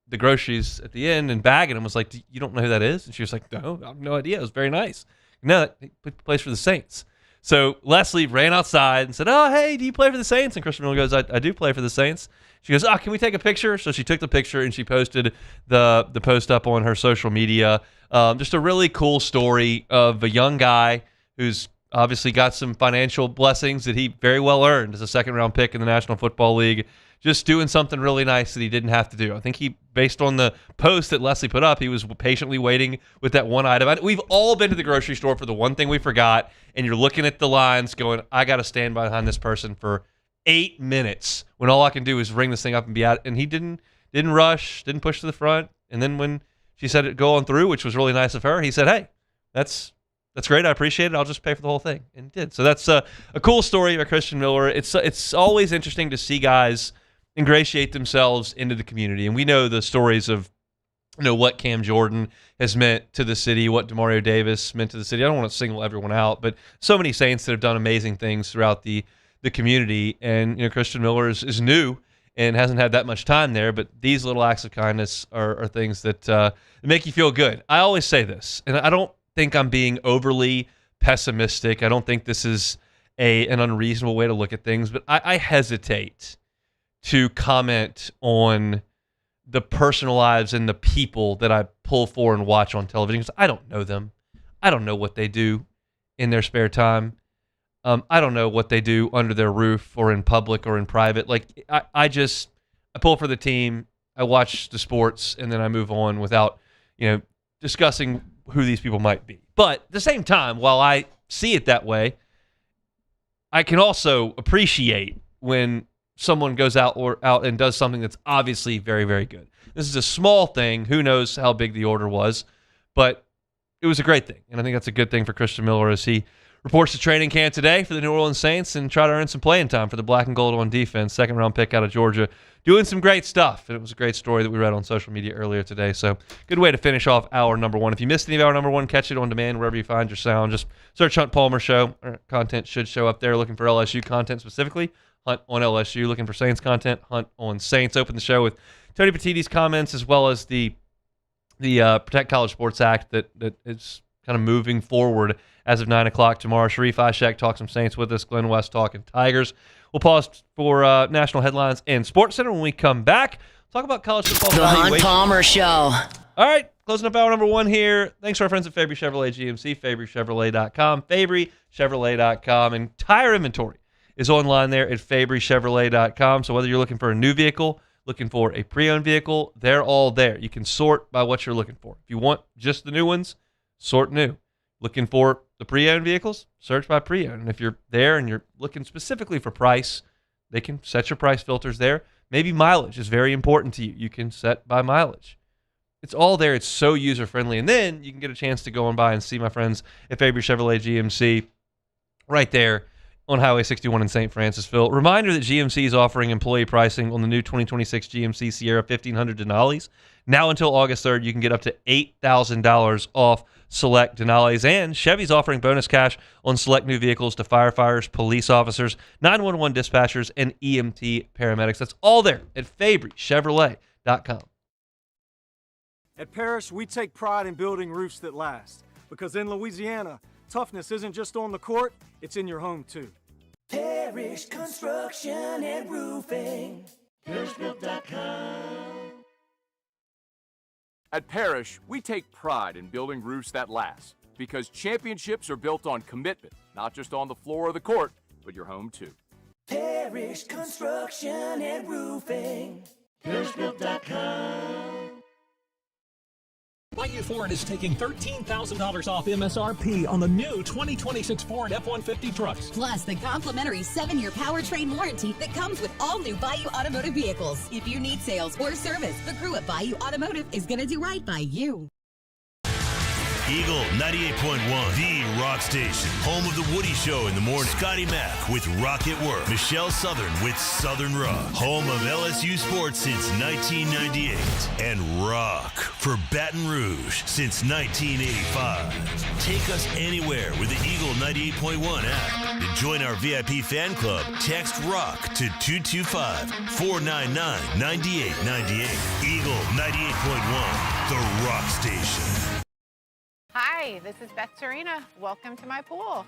the groceries at the end and bagging them was like, you don't know who that is? And she was like, no, I have no idea. It was very nice. No, he plays for the Saints. So Leslie ran outside and said, oh, hey, do you play for the Saints? And Kristen Miller goes, I do play for the Saints. She goes, oh, can we take a picture? So she took the picture and she posted the post up on her social media. Just a really cool story of a young guy who's obviously got some financial blessings that he very well earned as a second-round pick in the National Football League, just doing something really nice that he didn't have to do. I think he, based on the post that Leslie put up, he was patiently waiting with that one item. We've all been to the grocery store for the one thing we forgot, and you're looking at the lines going, I got to stand behind this person for 8 minutes when all I can do is ring this thing up and be out. And he didn't rush, didn't push to the front. And then when she said it go on through, which was really nice of her, he said, hey, that's great. I appreciate it. I'll just pay for the whole thing. And he did. So that's a cool story about Kristen Miller. It's always interesting to see guys ingratiate themselves into the community. And we know the stories of what Cam Jordan has meant to the city, what DeMario Davis meant to the city. I don't want to single everyone out, but so many Saints that have done amazing things throughout the community. And Christian Miller is new and hasn't had that much time there, but these little acts of kindness are things that make you feel good. I always say this, and I don't think I'm being overly pessimistic. I don't think this is an unreasonable way to look at things, but I hesitate to comment on the personal lives and the people that I pull for and watch on television because I don't know them. I don't know what they do in their spare time. I don't know what they do under their roof or in public or in private. Like I pull for the team, I watch the sports, and then I move on without, discussing who these people might be. But at the same time, while I see it that way, I can also appreciate when someone goes out and does something that's obviously very, very good. This is a small thing. Who knows how big the order was, but it was a great thing. And I think that's a good thing for Christian Miller as he reports to training camp today for the New Orleans Saints and try to earn some playing time for the black and gold on defense. Second-round pick out of Georgia, doing some great stuff. And it was a great story that we read on social media earlier today. So good way to finish off hour number one. If you missed any of hour number one, catch it on demand wherever you find your sound. Just search Hunt Palmer Show. Our content should show up there. Looking for LSU content specifically, Hunt on LSU. Looking for Saints content, Hunt on Saints. Open the show with Tony Petitti's comments as well as the Protect College Sports Act that is kind of moving forward as of 9 o'clock tomorrow. Sharif Ishak talks some Saints with us. Glenn West talking Tigers. We'll pause for national headlines and Sports Center. When we come back, talk about college football. The Hunt Palmer Show. All right, closing up hour number one here. Thanks to our friends at Fabry Chevrolet GMC, FabryChevrolet.com, FabryChevrolet.com, and tire inventory is online there at FabryChevrolet.com. So whether you're looking for a new vehicle, looking for a pre-owned vehicle, they're all there. You can sort by what you're looking for. If you want just the new ones, sort new. Looking for the pre-owned vehicles, search by pre-owned. And if you're there and you're looking specifically for price, they can set your price filters there. Maybe mileage is very important to you. You can set by mileage. It's all there. It's so user-friendly. And then you can get a chance to go on by and see my friends at Fabry Chevrolet GMC right there on Highway 61 in St. Francisville. Reminder that GMC is offering employee pricing on the new 2026 GMC Sierra 1500 Denali's. Now until August 3rd, you can get up to $8,000 off select Denali's, and Chevy's offering bonus cash on select new vehicles to firefighters, police officers, 911 dispatchers, and EMT paramedics. That's all there at FabryChevrolet.com. At Parrish, we take pride in building roofs that last, because in Louisiana, toughness isn't just on the court, it's in your home too. Parrish Construction and Roofing. ParrishBuilt.com. At Parrish, we take pride in building roofs that last, because championships are built on commitment, not just on the floor of the court, but your home too. Parrish Construction and Roofing. ParrishBuilt.com. Bayou Ford is taking $13,000 off MSRP on the new 2026 Ford F-150 trucks. Plus the complimentary 7-year powertrain warranty that comes with all new Bayou Automotive vehicles. If you need sales or service, the crew at Bayou Automotive is going to do right by you. Eagle 98.1, the rock station. Home of the Woody Show in the morning. Scotty Mack with Rock at Work. Michelle Southern with Southern Rock. Home of LSU sports since 1998. And rock for Baton Rouge since 1985. Take us anywhere with the Eagle 98.1 app. To join our VIP fan club, text ROCK to 225-499-9898. Eagle 98.1, the rock station. Hi, this is Beth Tarina. Welcome to my pool.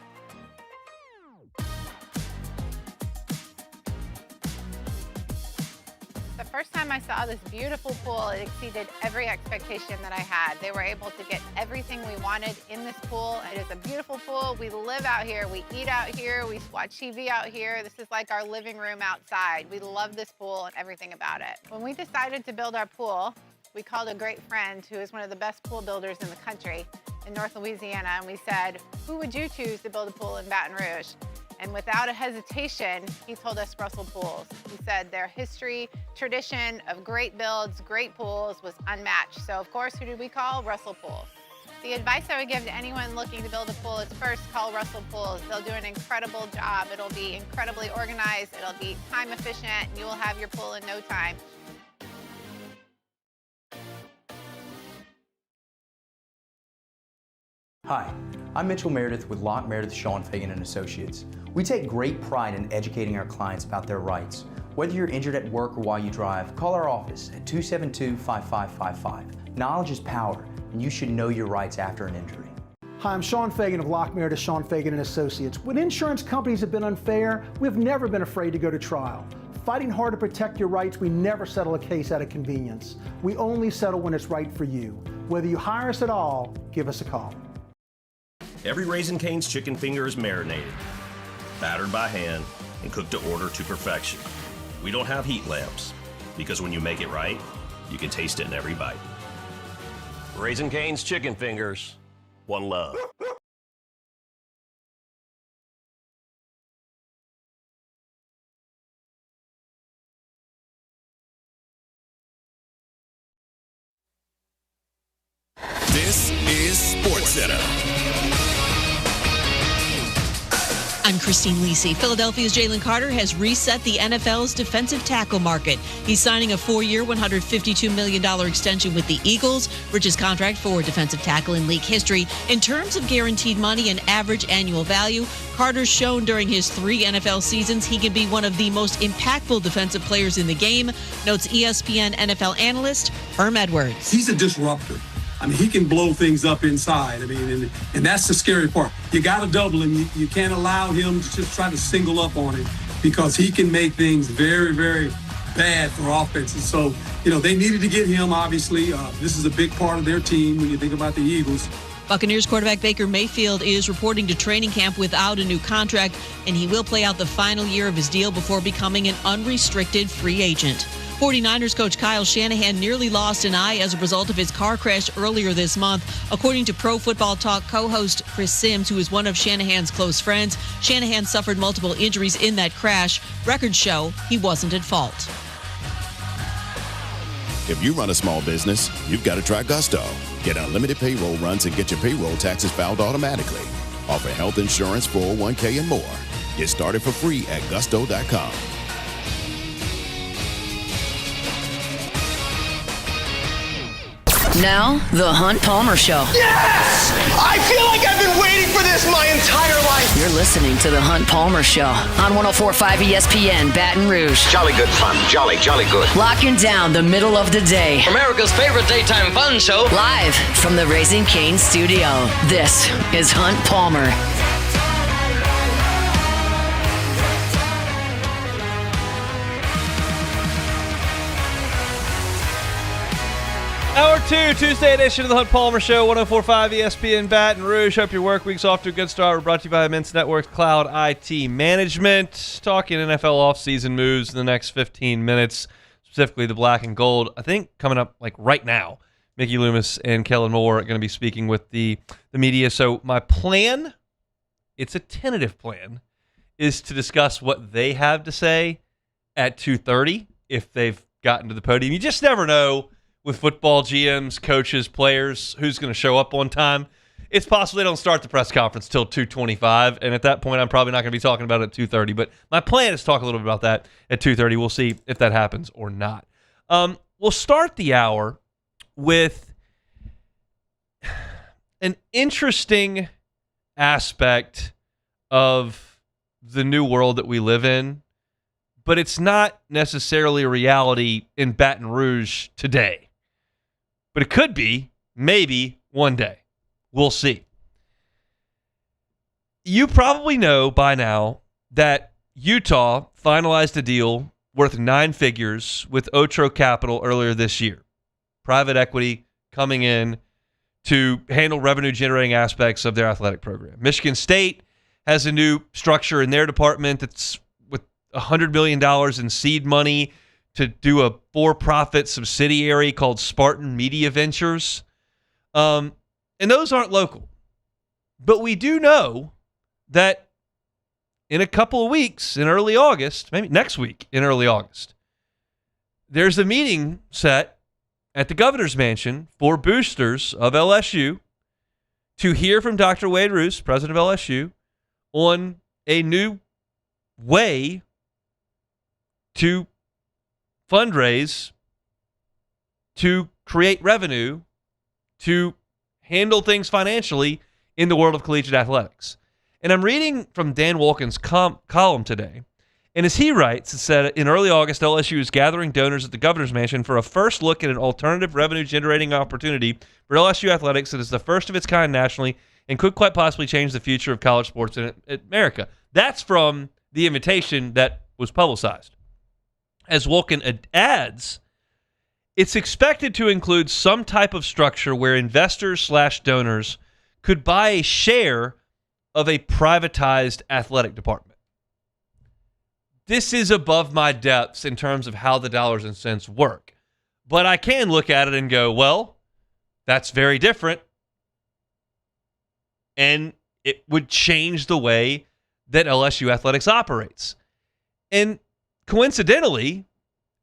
The first time I saw this beautiful pool, it exceeded every expectation that I had. They were able to get everything we wanted in this pool. It is a beautiful pool. We live out here, we eat out here, we watch TV out here. This is like our living room outside. We love this pool and everything about it. When we decided to build our pool, we called a great friend who is one of the best pool builders in the country in North Louisiana, and we said, who would you choose to build a pool in Baton Rouge? And without a hesitation, he told us Russell Pools. He said their history, tradition of great builds, great pools was unmatched. So of course, who did we call? Russell Pools. The advice I would give to anyone looking to build a pool is first call Russell Pools. They'll do an incredible job. It'll be incredibly organized, it'll be time efficient, and you will have your pool in no time. Hi, I'm Mitchell Meredith with Locke Meredith Sean Fagan and Associates. We take great pride in educating our clients about their rights. Whether you're injured at work or while you drive, call our office at 272-5555. Knowledge is power, and you should know your rights after an injury. Hi, I'm Sean Fagan of Locke Meredith Sean Fagan and Associates. When insurance companies have been unfair, we've never been afraid to go to trial. Fighting hard to protect your rights, we never settle a case out of convenience. We only settle when it's right for you. Whether you hire us at all, give us a call. Every Raising Cane's chicken finger is marinated, battered by hand, and cooked to order to perfection. We don't have heat lamps, because when you make it right, you can taste it in every bite. Raising Cane's chicken fingers, one love. This is SportsCenter. I'm Christine Lisi. Philadelphia's Jalen Carter has reset the NFL's defensive tackle market. He's signing a 4-year, $152 million extension with the Eagles, richest contract for defensive tackle in league history. In terms of guaranteed money and average annual value, Carter's shown during his 3 NFL seasons he can be one of the most impactful defensive players in the game, notes ESPN NFL analyst Herm Edwards. He's a disruptor. I mean, he can blow things up inside. I mean, and that's the scary part. You got to double him. You can't allow him to just try to single up on him because he can make things very, very bad for offenses. So, they needed to get him, obviously. This is a big part of their team when you think about the Eagles. Buccaneers quarterback Baker Mayfield is reporting to training camp without a new contract, and he will play out the final year of his deal before becoming an unrestricted free agent. 49ers coach Kyle Shanahan nearly lost an eye as a result of his car crash earlier this month. According to Pro Football Talk co-host Chris Sims, who is one of Shanahan's close friends, Shanahan suffered multiple injuries in that crash. Records show he wasn't at fault. If you run a small business, you've got to try Gusto. Get unlimited payroll runs and get your payroll taxes filed automatically. Offer health insurance, 401k, and more. Get started for free at gusto.com. Now, the Hunt Palmer Show. Yes! I feel like I've been waiting for this my entire life. You're listening to the Hunt Palmer Show on 104.5 ESPN Baton Rouge. Jolly good fun. Jolly good. Locking down the middle of the day. America's favorite daytime fun show. Live from the Raising Cane's studio. This is Hunt Palmer. Hour 2, Tuesday edition of the Hunt Palmer Show, 104.5 ESPN Baton Rouge. Hope your work week's off to a good start. We're brought to you by Immense Networks Cloud IT Management. Talking NFL offseason moves in the next 15 minutes, specifically the black and gold. I think coming up like right now, Mickey Loomis and Kellen Moore are going to be speaking with the media. So my plan, it's a tentative plan, is to discuss what they have to say at 2:30 if they've gotten to the podium. You just never know. With football GMs, coaches, players, who's going to show up on time. It's possible they don't start the press conference till 2:25, and at that point, I'm probably not going to be talking about it at 2:30. But my plan is to talk a little bit about that at 2:30. We'll see if that happens or not. We'll start the hour with an interesting aspect of the new world that we live in, but it's not necessarily a reality in Baton Rouge today. But it could be, maybe, one day. We'll see. You probably know by now that Utah finalized a deal worth 9 figures with Otro Capital earlier this year. Private equity coming in to handle revenue-generating aspects of their athletic program. Michigan State has a new structure in their department that's with $100 million in seed money to do a for-profit subsidiary called Spartan Media Ventures. And those aren't local. But we do know that in a couple of weeks, in early August, maybe next week in early August, there's a meeting set at the governor's mansion for boosters of LSU to hear from Dr. Wade Roos, president of LSU, on a new way to fundraise, to create revenue, to handle things financially in the world of collegiate athletics. And I'm reading from Dan Wolken's column today. And as he writes, it said, in early August, LSU is gathering donors at the governor's mansion for a first look at an alternative revenue-generating opportunity for LSU athletics that is the first of its kind nationally and could quite possibly change the future of college sports in America. That's from the invitation that was publicized. As Wolken adds, it's expected to include some type of structure where investors/donors could buy a share of a privatized athletic department. This is above my depths in terms of how the dollars and cents work. But I can look at it and go, well, that's very different. And it would change the way that LSU athletics operates. And coincidentally,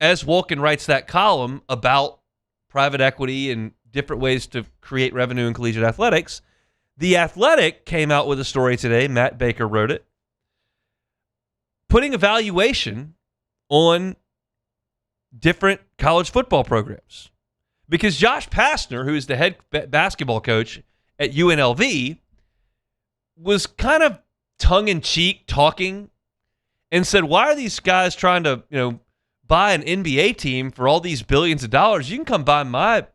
as Wolken writes that column about private equity and different ways to create revenue in collegiate athletics, The Athletic came out with a story today. Matt Baker wrote it, putting a valuation on different college football programs. Because Josh Pastner, who is the head basketball coach at UNLV, was kind of tongue-in-cheek talking and said, why are these guys trying to, buy an NBA team for all these billions of dollars? You can come buy my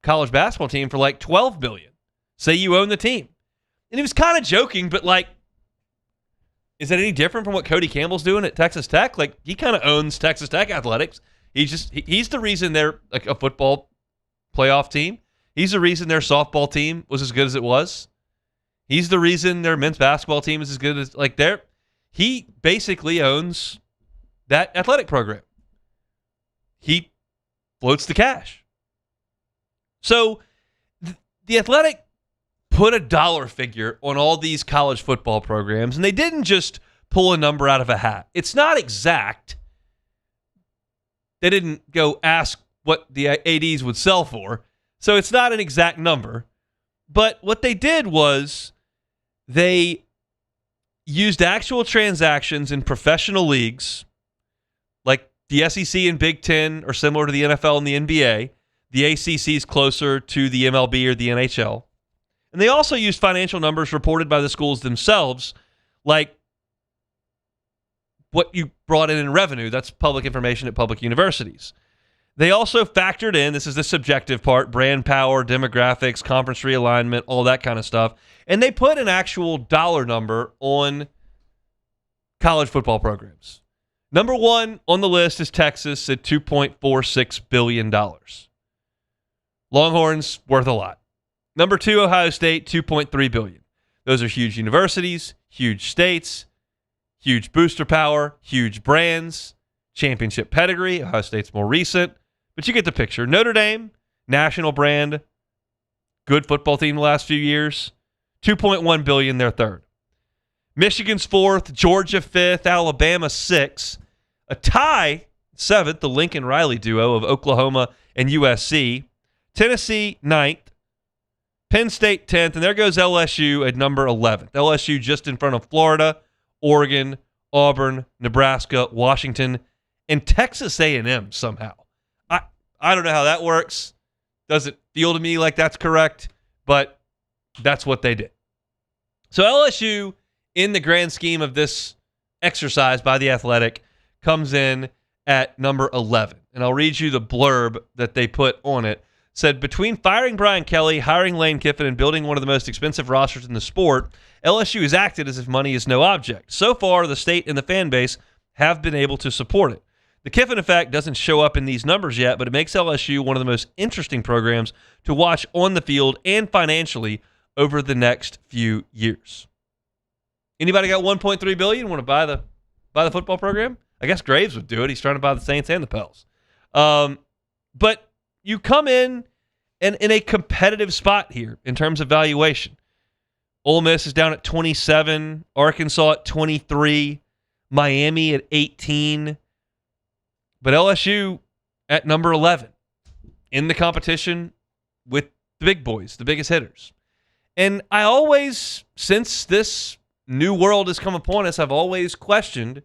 college basketball team for like $12 billion. Say you own the team. And he was kind of joking, but is that any different from what Cody Campbell's doing at Texas Tech? He kind of owns Texas Tech athletics. He's the reason they're a football playoff team. He's the reason their softball team was as good as it was. He's the reason their men's basketball team is as good as he basically owns that athletic program. He floats the cash. So the Athletic put a dollar figure on all these college football programs, and they didn't just pull a number out of a hat. It's not exact. They didn't go ask what the ADs would sell for, so it's not an exact number. But what they did was they used actual transactions in professional leagues, like the SEC and Big Ten are similar to the NFL and the NBA. The ACC is closer to the MLB or the NHL. And they also used financial numbers reported by the schools themselves, like what you brought in revenue. That's public information at public universities. They also factored in, this is the subjective part, brand power, demographics, conference realignment, all that kind of stuff. And they put an actual dollar number on college football programs. Number one on the list is Texas at $2.46 billion. Longhorns, worth a lot. Number two, Ohio State, $2.3 billion. Those are huge universities, huge states, huge booster power, huge brands, championship pedigree. Ohio State's more recent, but you get the picture. Notre Dame, national brand, good football team the last few years, $2.1 billion, they're third. Michigan's fourth, Georgia fifth, Alabama sixth. A tie, seventh, the Lincoln-Riley duo of Oklahoma and USC. Tennessee, ninth. Penn State, 10th. And there goes LSU at number 11th. LSU just in front of Florida, Oregon, Auburn, Nebraska, Washington, and Texas A&M somehow. I don't know how that works. Doesn't feel to me like that's correct, but that's what they did. So LSU, in the grand scheme of this exercise by The Athletic, comes in at number 11. And I'll read you the blurb that they put on it. Said, between firing Brian Kelly, hiring Lane Kiffin, and building one of the most expensive rosters in the sport, LSU has acted as if money is no object. So far, the state and the fan base have been able to support it. The Kiffin effect doesn't show up in these numbers yet, but it makes LSU one of the most interesting programs to watch on the field and financially over the next few years. Anybody got $1.3 billion? Want to buy the football program? I guess Graves would do it. He's trying to buy the Saints and the Pels. But you come in a competitive spot here in terms of valuation. Ole Miss is down at 27, Arkansas at 23, Miami at 18, but LSU at number 11 in the competition with the big boys, the biggest hitters. And I always, since this new world has come upon us, I've always questioned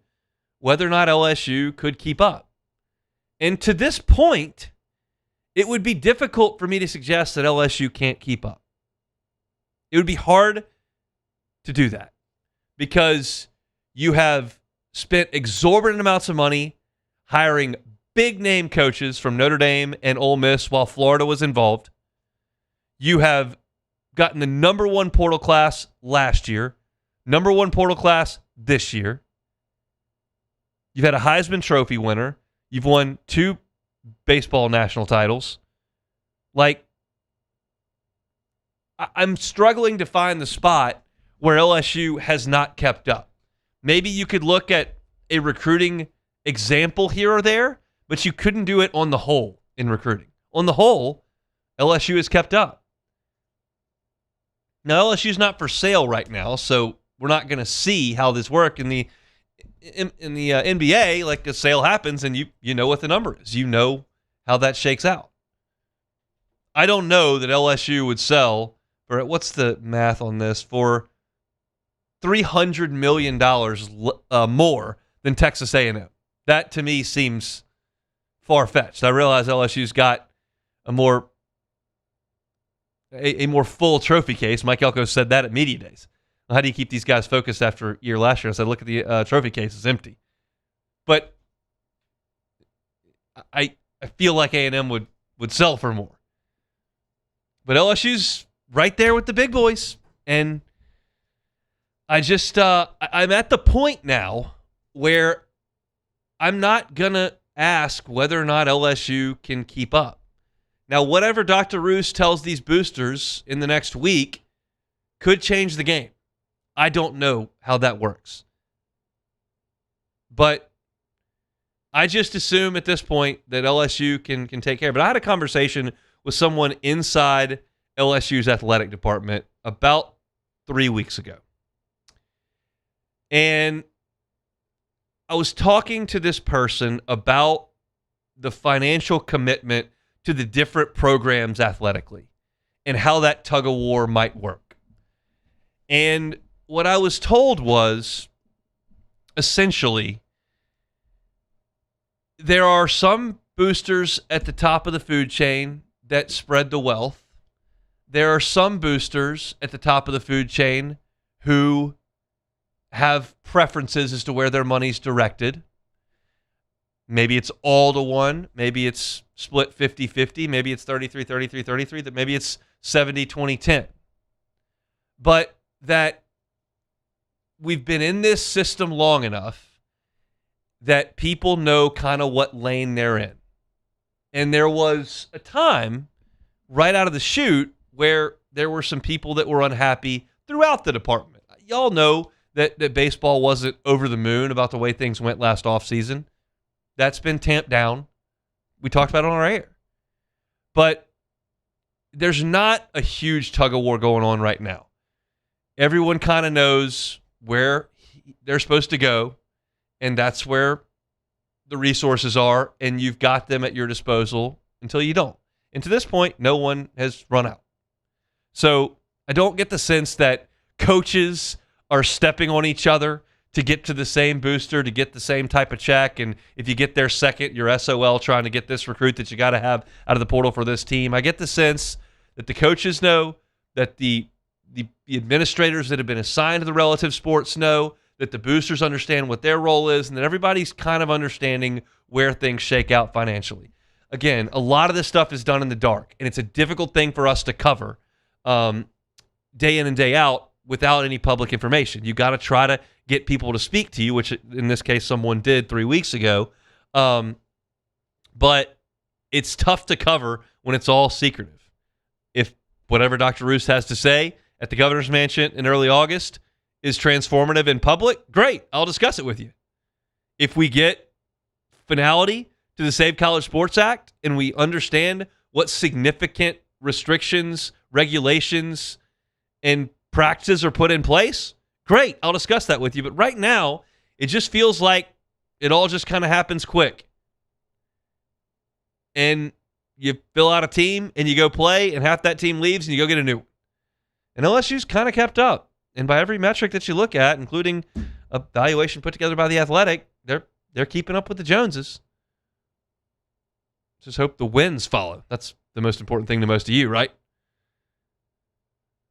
whether or not LSU could keep up. And to this point, it would be difficult for me to suggest that LSU can't keep up. It would be hard to do that because you have spent exorbitant amounts of money hiring big-name coaches from Notre Dame and Ole Miss while Florida was involved. You have gotten the number one portal class last year, number one portal class this year. You've had a Heisman Trophy winner. You've won 2 baseball national titles. Like, I'm struggling to find the spot where LSU has not kept up. Maybe you could look at a recruiting example here or there, but you couldn't do it on the whole in recruiting. On the whole, LSU has kept up. Now, LSU's not for sale right now, so we're not going to see how this works in the NBA. Like, a sale happens, and you know what the number is. You know how that shakes out. I don't know that LSU would sell for, what's the math on this, for $300 million more than Texas A&M. That, to me, seems far-fetched. I realize LSU's got a more full trophy case. Mike Elko said that at media days. How do you keep these guys focused after a year last year? I said, look at the trophy case. It's empty. But I feel like A&M would sell for more. But LSU's right there with the big boys. And I just, I'm at the point now where I'm not going to ask whether or not LSU can keep up. Now, whatever Dr. Roos tells these boosters in the next week could change the game. I don't know how that works. But I just assume at this point that LSU can take care. But I had a conversation with someone inside LSU's athletic department about 3 weeks ago. And I was talking to this person about the financial commitment to the different programs athletically and how that tug of war might work. And what I was told was, essentially, there are some boosters at the top of the food chain that spread the wealth. There are some boosters at the top of the food chain who have preferences as to where their money's directed. Maybe it's all to one. Maybe it's split 50-50. Maybe it's 33-33-33. That maybe it's 70-20-10. But that we've been in this system long enough that people know kind of what lane they're in. And there was a time right out of the chute where there were some people that were unhappy throughout the department. Y'all know that baseball wasn't over the moon about the way things went last offseason. That's been tamped down. We talked about it on our air. But there's not a huge tug of war going on right now. Everyone kind of knows where they're supposed to go, and that's where the resources are, and you've got them at your disposal until you don't. And to this point, no one has run out. So I don't get the sense that coaches are stepping on each other to get to the same booster, to get the same type of check. And if you get there second, you're SOL trying to get this recruit that you got to have out of the portal for this team. I get the sense that the coaches know, that the administrators that have been assigned to the relative sports know, that the boosters understand what their role is, and that everybody's kind of understanding where things shake out financially. Again, a lot of this stuff is done in the dark, and it's a difficult thing for us to cover day in and day out without any public information. You got to try to get people to speak to you, which in this case someone did 3 weeks ago. But it's tough to cover when it's all secretive. If whatever Dr. Roos has to say at the governor's mansion in early August is transformative in public, great, I'll discuss it with you. If we get finality to the Save College Sports Act and we understand what significant restrictions, regulations, and practices are put in place, great, I'll discuss that with you. But right now, it just feels like it all just kind of happens quick. And you fill out a team and you go play, and half that team leaves and you go get a new one. And LSU's kind of kept up. And by every metric that you look at, including a valuation put together by The Athletic, they're keeping up with the Joneses. Just hope the wins follow. That's the most important thing to most of you, right?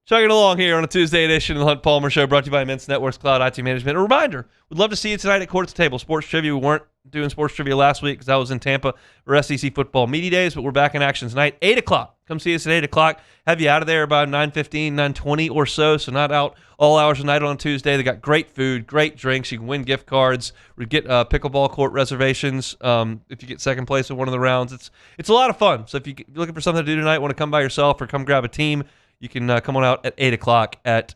Chugging along here on a Tuesday edition of the Hunt Palmer Show, brought to you by Immense Networks Cloud IT Management. A reminder, we'd love to see you tonight at Courts Table Sports Trivia. We weren't doing sports trivia last week because I was in Tampa for SEC football media days, but we're back in action tonight, 8 o'clock. Come see us at 8 o'clock. Have you out of there about 9:15, 9:20 or so not out all hours of the night on Tuesday. They got great food, great drinks. You can win gift cards. We get pickleball court reservations if you get second place in one of the rounds. It's a lot of fun. So if you're looking for something to do tonight, want to come by yourself or come grab a team, you can come on out at 8 o'clock at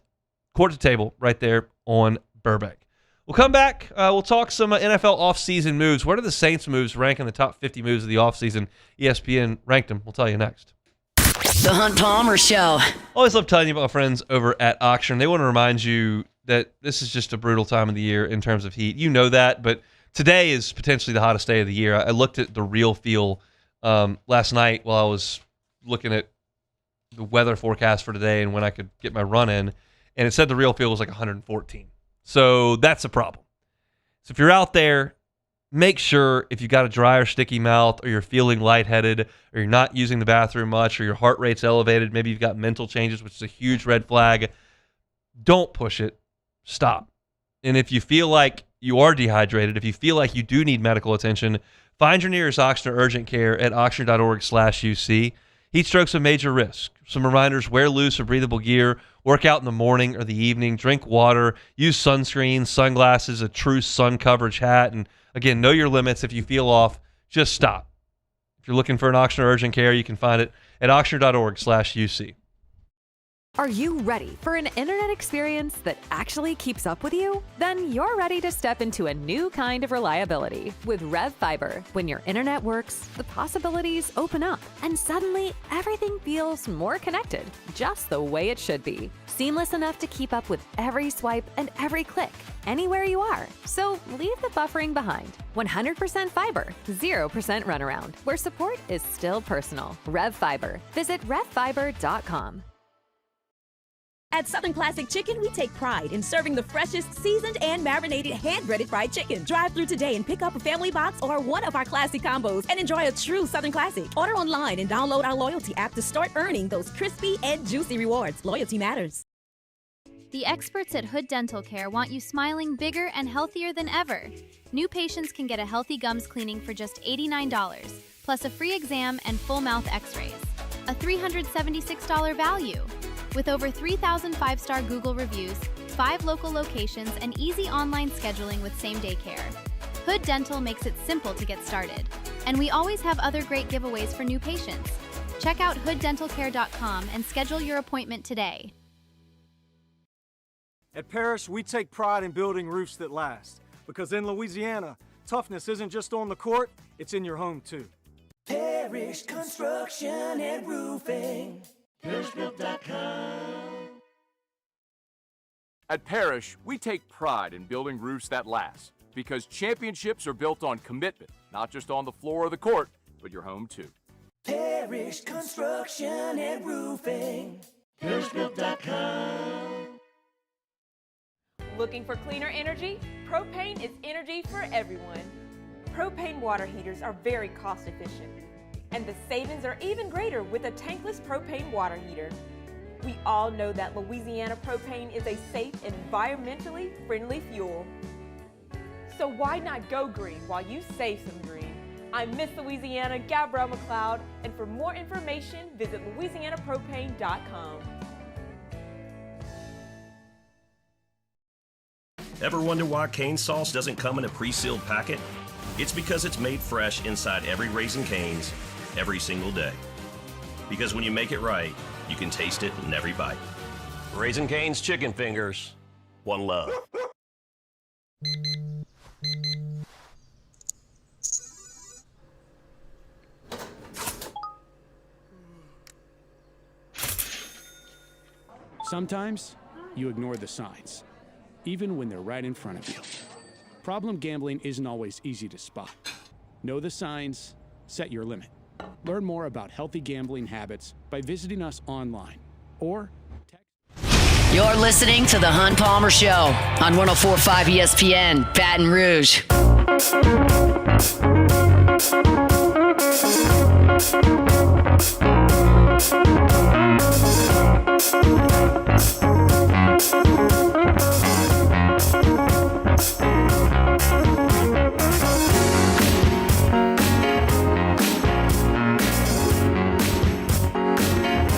Court to Table right there on Burbank. We'll come back. We'll talk some NFL offseason moves. Where do the Saints moves rank in the top 50 moves of the offseason? ESPN ranked them. We'll tell you next. The Hunt Palmer Show. Always love telling you about my friends over at Auction. They want to remind you that this is just a brutal time of the year in terms of heat. You know that, but today is potentially the hottest day of the year. I looked at the real feel last night while I was looking at the weather forecast for today and when I could get my run in, and it said the real feel was like 114. So that's a problem. So if you're out there, make sure if you got a dry or sticky mouth, or you're feeling lightheaded, or you're not using the bathroom much, or your heart rate's elevated, maybe you've got mental changes, which is a huge red flag, don't push it. Stop. And if you feel like you are dehydrated, if you feel like you do need medical attention, find your nearest Ochsner Urgent Care at ochsner.org/UC. Heat stroke's a major risk. Some reminders: wear loose or breathable gear, work out in the morning or the evening, drink water, use sunscreen, sunglasses, a true sun coverage hat, and again, know your limits. If you feel off, just stop. If you're looking for an Ochsner Urgent Care, you can find it at ochsner.org/UC. Are you ready for an internet experience that actually keeps up with you? Then you're ready to step into a new kind of reliability with Rev Fiber. When your internet works, the possibilities open up, and suddenly everything feels more connected, just the way it should be. Seamless enough to keep up with every swipe and every click, anywhere you are. So leave the buffering behind. 100% fiber, 0% runaround, where support is still personal. Rev Fiber. Visit revfiber.com. At Southern Classic Chicken, we take pride in serving the freshest, seasoned, and marinated hand-breaded fried chicken. Drive through today and pick up a family box or one of our classic combos and enjoy a true Southern Classic. Order online and download our loyalty app to start earning those crispy and juicy rewards. Loyalty matters. The experts at Hood Dental Care want you smiling bigger and healthier than ever. New patients can get a healthy gums cleaning for just $89, plus a free exam and full mouth x-rays. A $376 value. With over 3,000 five-star Google reviews, 5 local locations, and easy online scheduling with same-day care. Hood Dental makes it simple to get started. And we always have other great giveaways for new patients. Check out hooddentalcare.com and schedule your appointment today. At Parrish, we take pride in building roofs that last. Because in Louisiana, toughness isn't just on the court, it's in your home too. Parrish Construction and Roofing. ParrishBuilt.com. At Parrish, we take pride in building roofs that last. Because championships are built on commitment, not just on the floor or the court, but your home too. Parrish Construction and Roofing. ParrishBuilt.com. Looking for cleaner energy? Propane is energy for everyone. Propane water heaters are very cost efficient, and the savings are even greater with a tankless propane water heater. We all know that Louisiana propane is a safe and environmentally friendly fuel. So why not go green while you save some green? I'm Miss Louisiana, Gabrielle McLeod, and for more information, visit louisianapropane.com. Ever wonder why cane sauce doesn't come in a pre-sealed packet? It's because it's made fresh inside every Raising Cane's every single day. Because when you make it right, you can taste it in every bite. Raising Cane's chicken fingers, one love. Sometimes you ignore the signs, even when they're right in front of you. Problem gambling isn't always easy to spot. Know the signs, set your limit. Learn more about healthy gambling habits by visiting us online or You're listening to The Hunt Palmer Show on 104.5 ESPN, Baton Rouge.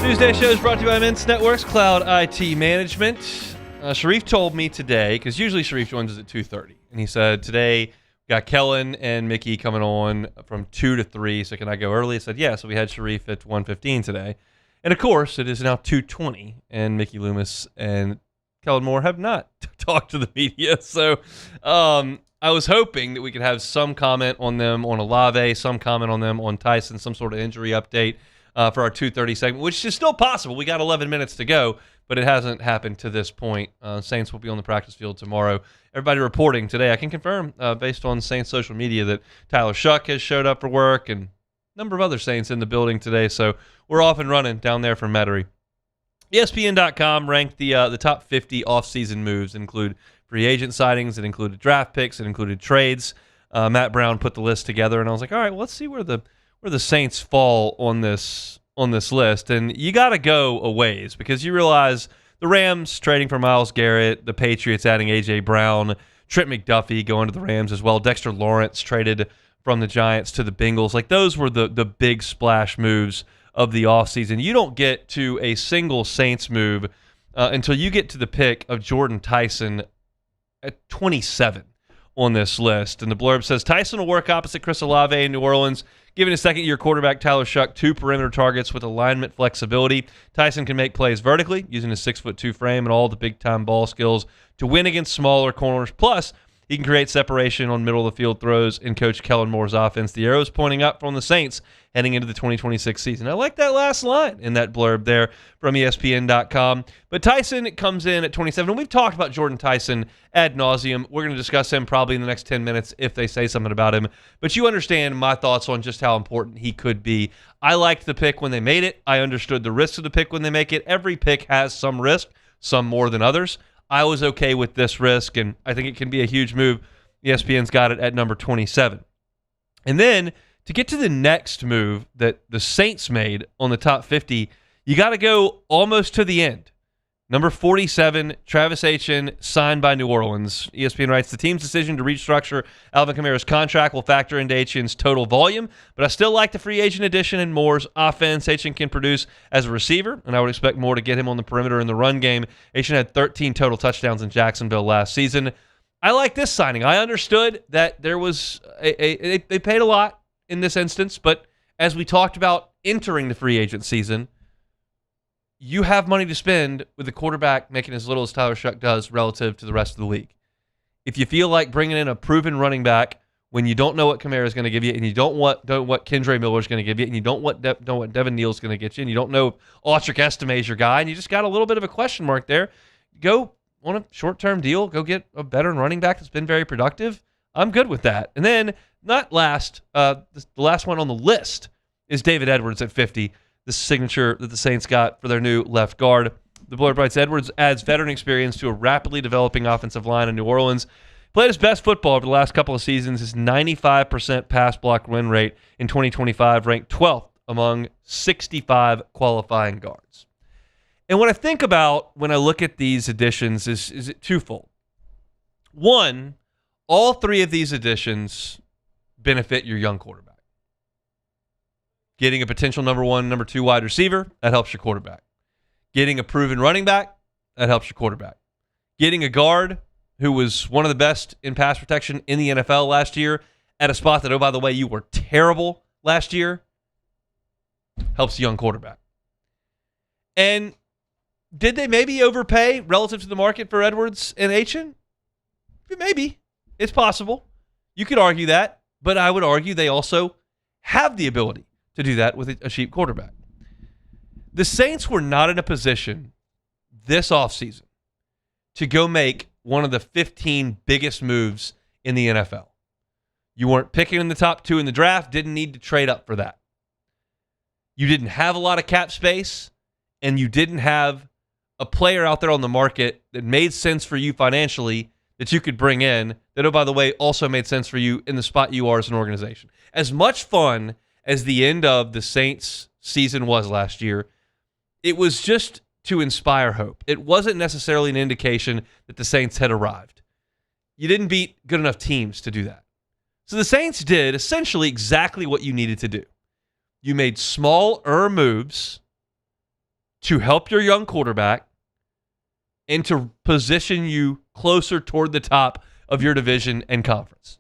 Tuesday show is brought to you by Immense Networks Cloud IT Management. Sharif told me today, because usually Sharif joins us at 2:30, and he said today we got Kellen and Mickey coming on from 2 to 3, so can I go early? I said, yeah, so we had Sharif at 1:15 today. And of course, it is now 2:20, and Mickey Loomis and Kellen Moore have not talked to the media, so I was hoping that we could have some comment on them on Olave, some comment on them on Tyson, some sort of injury update for our 2:30 segment, which is still possible. We got 11 minutes to go, but it hasn't happened to this point. Saints will be on the practice field tomorrow. Everybody reporting today. I can confirm, based on Saints social media, that Tyler Shuck has showed up for work and a number of other Saints in the building today, so we're off and running down there from Metairie. ESPN.com ranked the top 50 offseason moves. It include free agent signings. It included draft picks. It included trades. Matt Brown put the list together, and I was like, all right, well, let's see where the Saints fall on this list. And you got to go a ways, because you realize the Rams trading for Myles Garrett, the Patriots adding A.J. Brown, Trent McDuffie going to the Rams as well, Dexter Lawrence traded from the Giants to the Bengals. Like, those were the big splash moves of the offseason. You don't get to a single Saints move until you get to the pick of Jordan Tyson at 27 on this list. And the blurb says, Tyson will work opposite Chris Olave in New Orleans, giving his second-year quarterback Tyler Shuck 2 perimeter targets with alignment flexibility. Tyson can make plays vertically using his 6'2" frame and all the big-time ball skills to win against smaller corners. Plus, he can create separation on middle-of-the-field throws and coach Kellen Moore's offense. The arrow's pointing up from the Saints heading into the 2026 season. I like that last line in that blurb there from ESPN.com. But Tyson comes in at 27, and we've talked about Jordan Tyson ad nauseum. We're going to discuss him probably in the next 10 minutes if they say something about him. But you understand my thoughts on just how important he could be. I liked the pick when they made it. I understood the risks of the pick when they make it. Every pick has some risk, some more than others. I was okay with this risk, and I think it can be a huge move. ESPN's got it at number 27. And then to get to the next move that the Saints made on the top 50, you got to go almost to the end. Number 47, Travis Etienne, signed by New Orleans. ESPN writes, the team's decision to restructure Alvin Kamara's contract will factor into Etienne's total volume, but I still like the free agent addition and Moore's offense. Etienne can produce as a receiver, and I would expect Moore to get him on the perimeter in the run game. Etienne had 13 total touchdowns in Jacksonville last season. I like this signing. I understood that there was they paid a lot in this instance, but as we talked about entering the free agent season, you have money to spend with a quarterback making as little as Tyler Shuck does relative to the rest of the league. If you feel like bringing in a proven running back when you don't know what Kamara is going to give you, and you don't what Kendre Miller is going to give you, and you don't what Devin Neal's going to get you, and you don't know if Audric Estime is your guy, and you just got a little bit of a question mark there, go on a short-term deal, go get a veteran running back that's been very productive. I'm good with that. And then, not last, the last one on the list is David Edwards at 50. The signature that the Saints got for their new left guard. The blurb writes, Edwards adds veteran experience to a rapidly developing offensive line in New Orleans. Played his best football over the last couple of seasons. His 95% pass block win rate in 2025 ranked 12th among 65 qualifying guards. And what I think about when I look at these additions is it twofold. One, all three of these additions benefit your young quarterback. Getting a potential number 1, number 2 wide receiver, that helps your quarterback. Getting a proven running back, that helps your quarterback. Getting a guard who was one of the best in pass protection in the NFL last year at a spot that, oh, by the way, you were terrible last year, helps the young quarterback. And did they maybe overpay relative to the market for Edwards and Etienne? Maybe. It's possible. You could argue that, but I would argue they also have the ability to do that with a cheap quarterback. The Saints were not in a position this offseason to go make one of the 15 biggest moves in the NFL. You weren't picking in the top 2 in the draft, didn't need to trade up for that. You didn't have a lot of cap space, and you didn't have a player out there on the market that made sense for you financially that you could bring in that, oh, by the way, also made sense for you in the spot you are as an organization. As much fun as the end of the Saints season was last year, it was just to inspire hope. It wasn't necessarily an indication that the Saints had arrived. You didn't beat good enough teams to do that. So the Saints did essentially exactly what you needed to do. You made smaller moves to help your young quarterback and to position you closer toward the top of your division and conference.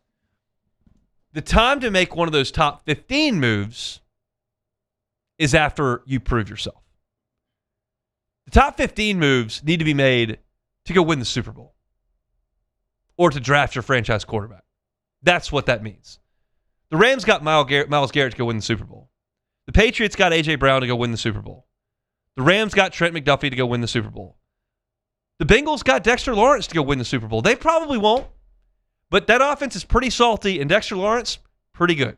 The time to make one of those top 15 moves is after you prove yourself. The top 15 moves need to be made to go win the Super Bowl or to draft your franchise quarterback. That's what that means. The Rams got Myles Garrett to go win the Super Bowl. The Patriots got A.J. Brown to go win the Super Bowl. The Rams got Trent McDuffie to go win the Super Bowl. The Bengals got Dexter Lawrence to go win the Super Bowl. They probably won't, but that offense is pretty salty, and Dexter Lawrence, pretty good.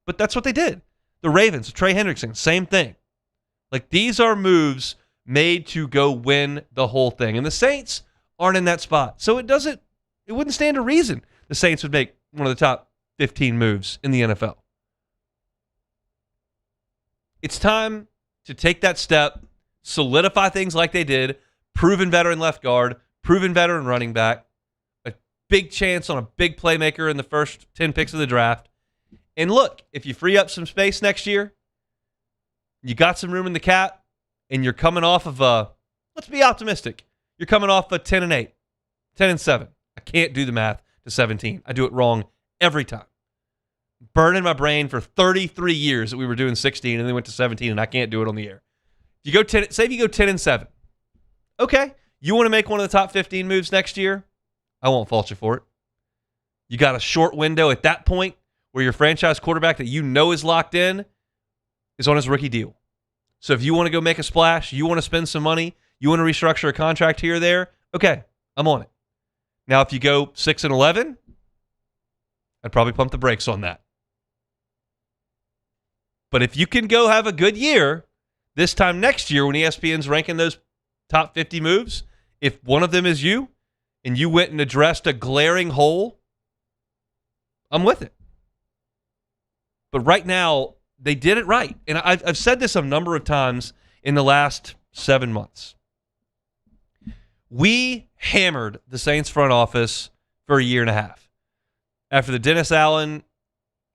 But that's what they did. The Ravens, Trey Hendrickson, same thing. Like, these are moves made to go win the whole thing. And the Saints aren't in that spot. So it wouldn't stand to reason the Saints would make one of the top 15 moves in the NFL. It's time to take that step, solidify things like they did, proven veteran left guard, proven veteran running back, a big chance on a big playmaker in the first 10 picks of the draft. And look, if you free up some space next year, you got some room in the cap, and you're coming off of let's be optimistic, you're coming off a 10-8, 10-7. I can't do the math to 17. I do it wrong every time. Burning my brain for 33 years that we were doing 16 and then went to 17, and I can't do it on the air. If you go 10, say if you go 10-7, okay, you want to make one of the top 15 moves next year? I won't fault you for it. You got a short window at that point where your franchise quarterback that you know is locked in is on his rookie deal. So if you want to go make a splash, you want to spend some money, you want to restructure a contract here or there, okay, I'm on it. Now, if you go 6-11, I'd probably pump the brakes on that. But if you can go have a good year, this time next year when ESPN's ranking those top 50 moves, if one of them is you, and you went and addressed a glaring hole, I'm with it. But right now, they did it right. And I've said this a number of times in the last 7 months. We hammered the Saints front office for a year and a half. After the Dennis Allen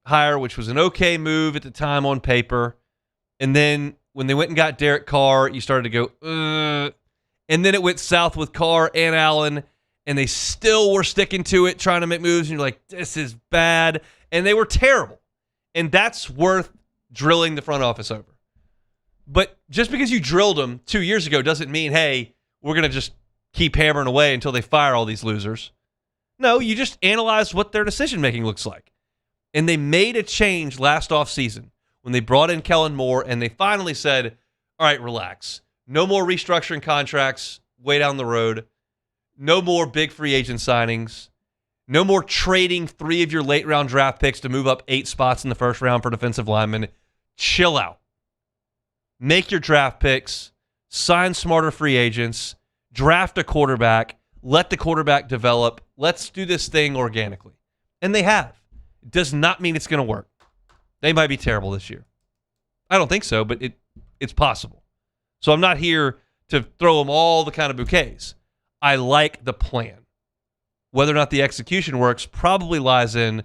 hire, which was an okay move at the time on paper, and then when they went and got Derek Carr, you started to go, ugh. And then it went south with Carr and Allen, and they still were sticking to it, trying to make moves, and you're like, this is bad. And they were terrible. And that's worth drilling the front office over. But just because you drilled them 2 years ago doesn't mean, hey, we're going to just keep hammering away until they fire all these losers. No, you just analyze what their decision-making looks like. And they made a change last offseason when they brought in Kellen Moore, and they finally said, all right, relax. No more restructuring contracts way down the road. No more big free agent signings. No more trading 3 of your late-round draft picks to move up 8 spots in the first round for defensive linemen. Chill out. Make your draft picks. Sign smarter free agents. Draft a quarterback. Let the quarterback develop. Let's do this thing organically. And they have. It does not mean it's going to work. They might be terrible this year. I don't think so, but it's possible. So I'm not here to throw them all the kind of bouquets. I like the plan. Whether or not the execution works probably lies in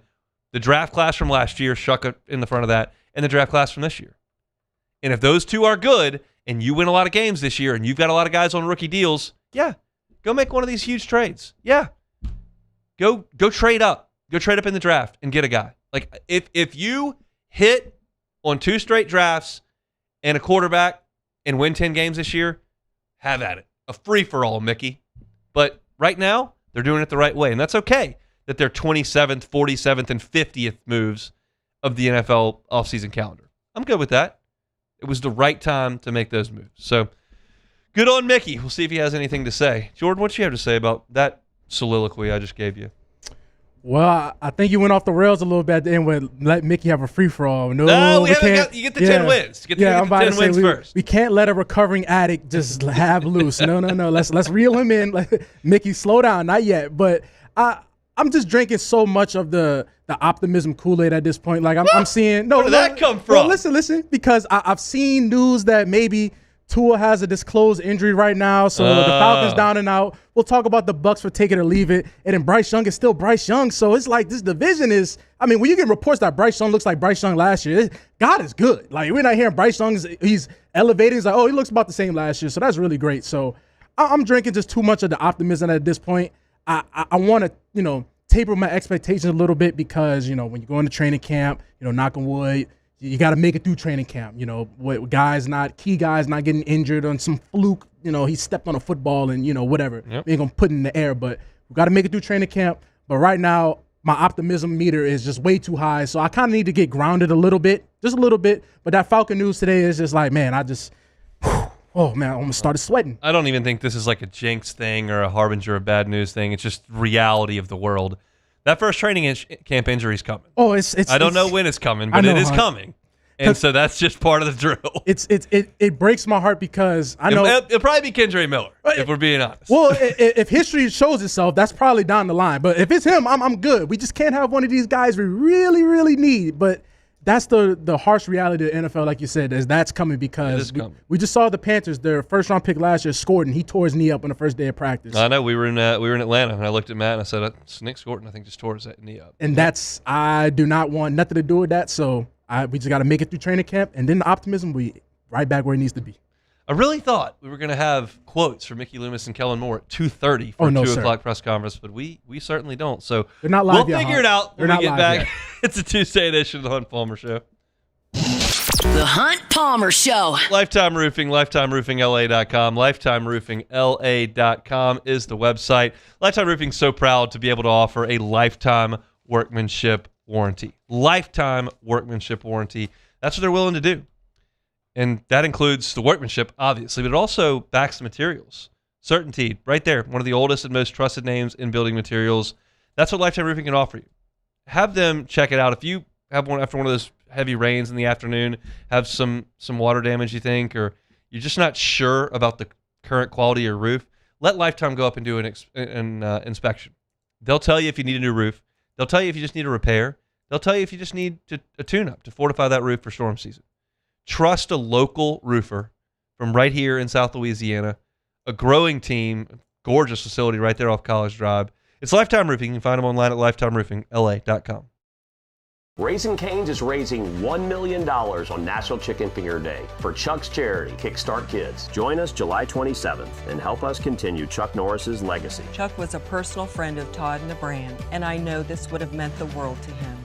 the draft class from last year, Shucka in the front of that, and the draft class from this year. And if those two are good and you win a lot of games this year and you've got a lot of guys on rookie deals, yeah, go make one of these huge trades. Yeah. Go trade up. Go trade up in the draft and get a guy. Like, if you hit on 2 straight drafts and a quarterback and win 10 games this year, have at it. A free-for-all, Mickey. But right now, they're doing it the right way. And that's okay that they're 27th, 47th, and 50th moves of the NFL offseason calendar. I'm good with that. It was the right time to make those moves. So, good on Mickey. We'll see if he has anything to say. Jordan, what do you have to say about that soliloquy I just gave you? Well, I think you went off the rails a little bit at the end with let Mickey have a free-for-all. No, you get the 10 wins. You get the 10 wins first. We can't let a recovering addict just have loose. No. Let's reel him in. Mickey, slow down. Not yet. But I'm just drinking so much of the optimism Kool-Aid at this point. Like I'm seeing. No, where did that come from? Well, listen. Because I've seen news that maybe Tua has a disclosed injury right now, so the Falcons down and out. We'll talk about the Bucs for take it or leave it. And then Bryce Young is still Bryce Young. So it's like this division is – I mean, when you get reports that Bryce Young looks like Bryce Young last year, God is good. Like, we're not hearing Bryce Young he's elevating. He's like, oh, he looks about the same last year. So that's really great. So I'm drinking just too much of the optimism at this point. I want to, taper my expectations a little bit because, when you go into training camp, knock on wood – you got to make it through training camp, with key guys not getting injured on some fluke, he stepped on a football and, whatever. Yep. We ain't going to put it in the air, but we got to make it through training camp. But right now, my optimism meter is just way too high. So I kind of need to get grounded a little bit, just a little bit. But that Falcon news today is just like, man, I almost started sweating. I don't even think this is like a jinx thing or a harbinger of bad news thing. It's just reality of the world. That first training camp injury is coming. Oh, I don't know when it's coming, but it is coming. And so that's just part of the drill. It breaks my heart because I know it'll probably be Kendre Miller, if we're being honest. Well, if history shows itself, that's probably down the line. But if it's him, I'm good. We just can't have one of these guys we really, really need. But that's the harsh reality of the NFL, like you said, that's coming because we just saw the Panthers, their first round pick last year, scored and he tore his knee up on the first day of practice. I know we were in Atlanta and I looked at Matt and I said, Nick Scorton, I think just tore his knee up. And I do not want nothing to do with that. So we just got to make it through training camp, and then the optimism will be right back where it needs to be. I really thought we were going to have quotes from Mickey Loomis and Kellen Moore at 2:30 for 2 o'clock press conference, but we certainly don't. So they're not live we'll figure it out when we get back. Yet. It's a Tuesday edition of the Hunt Palmer Show. The Hunt Palmer Show. Lifetime Roofing, LifetimeRoofingLA.com. LifetimeRoofingLA.com is the website. Lifetime Roofing is so proud to be able to offer a lifetime workmanship warranty. Lifetime workmanship warranty. That's what they're willing to do. And that includes the workmanship, obviously, but it also backs the materials. Certainty, right there. One of the oldest and most trusted names in building materials. That's what Lifetime Roofing can offer you. Have them check it out. If you have one after one of those heavy rains in the afternoon, have some water damage, you think, or you're just not sure about the current quality of your roof, let Lifetime go up and do an inspection. They'll tell you if you need a new roof. They'll tell you if you just need a repair. They'll tell you if you just need a tune-up to fortify that roof for storm season. Trust a local roofer from right here in South Louisiana, a growing team, gorgeous facility right there off College Drive. It's Lifetime Roofing. You can find them online at lifetimeroofingla.com. Raising Cane's is raising $1 million on National Chicken Finger Day for Chuck's charity, Kickstart Kids. Join us July 27th and help us continue Chuck Norris's legacy. Chuck was a personal friend of Todd and the brand, and I know this would have meant the world to him.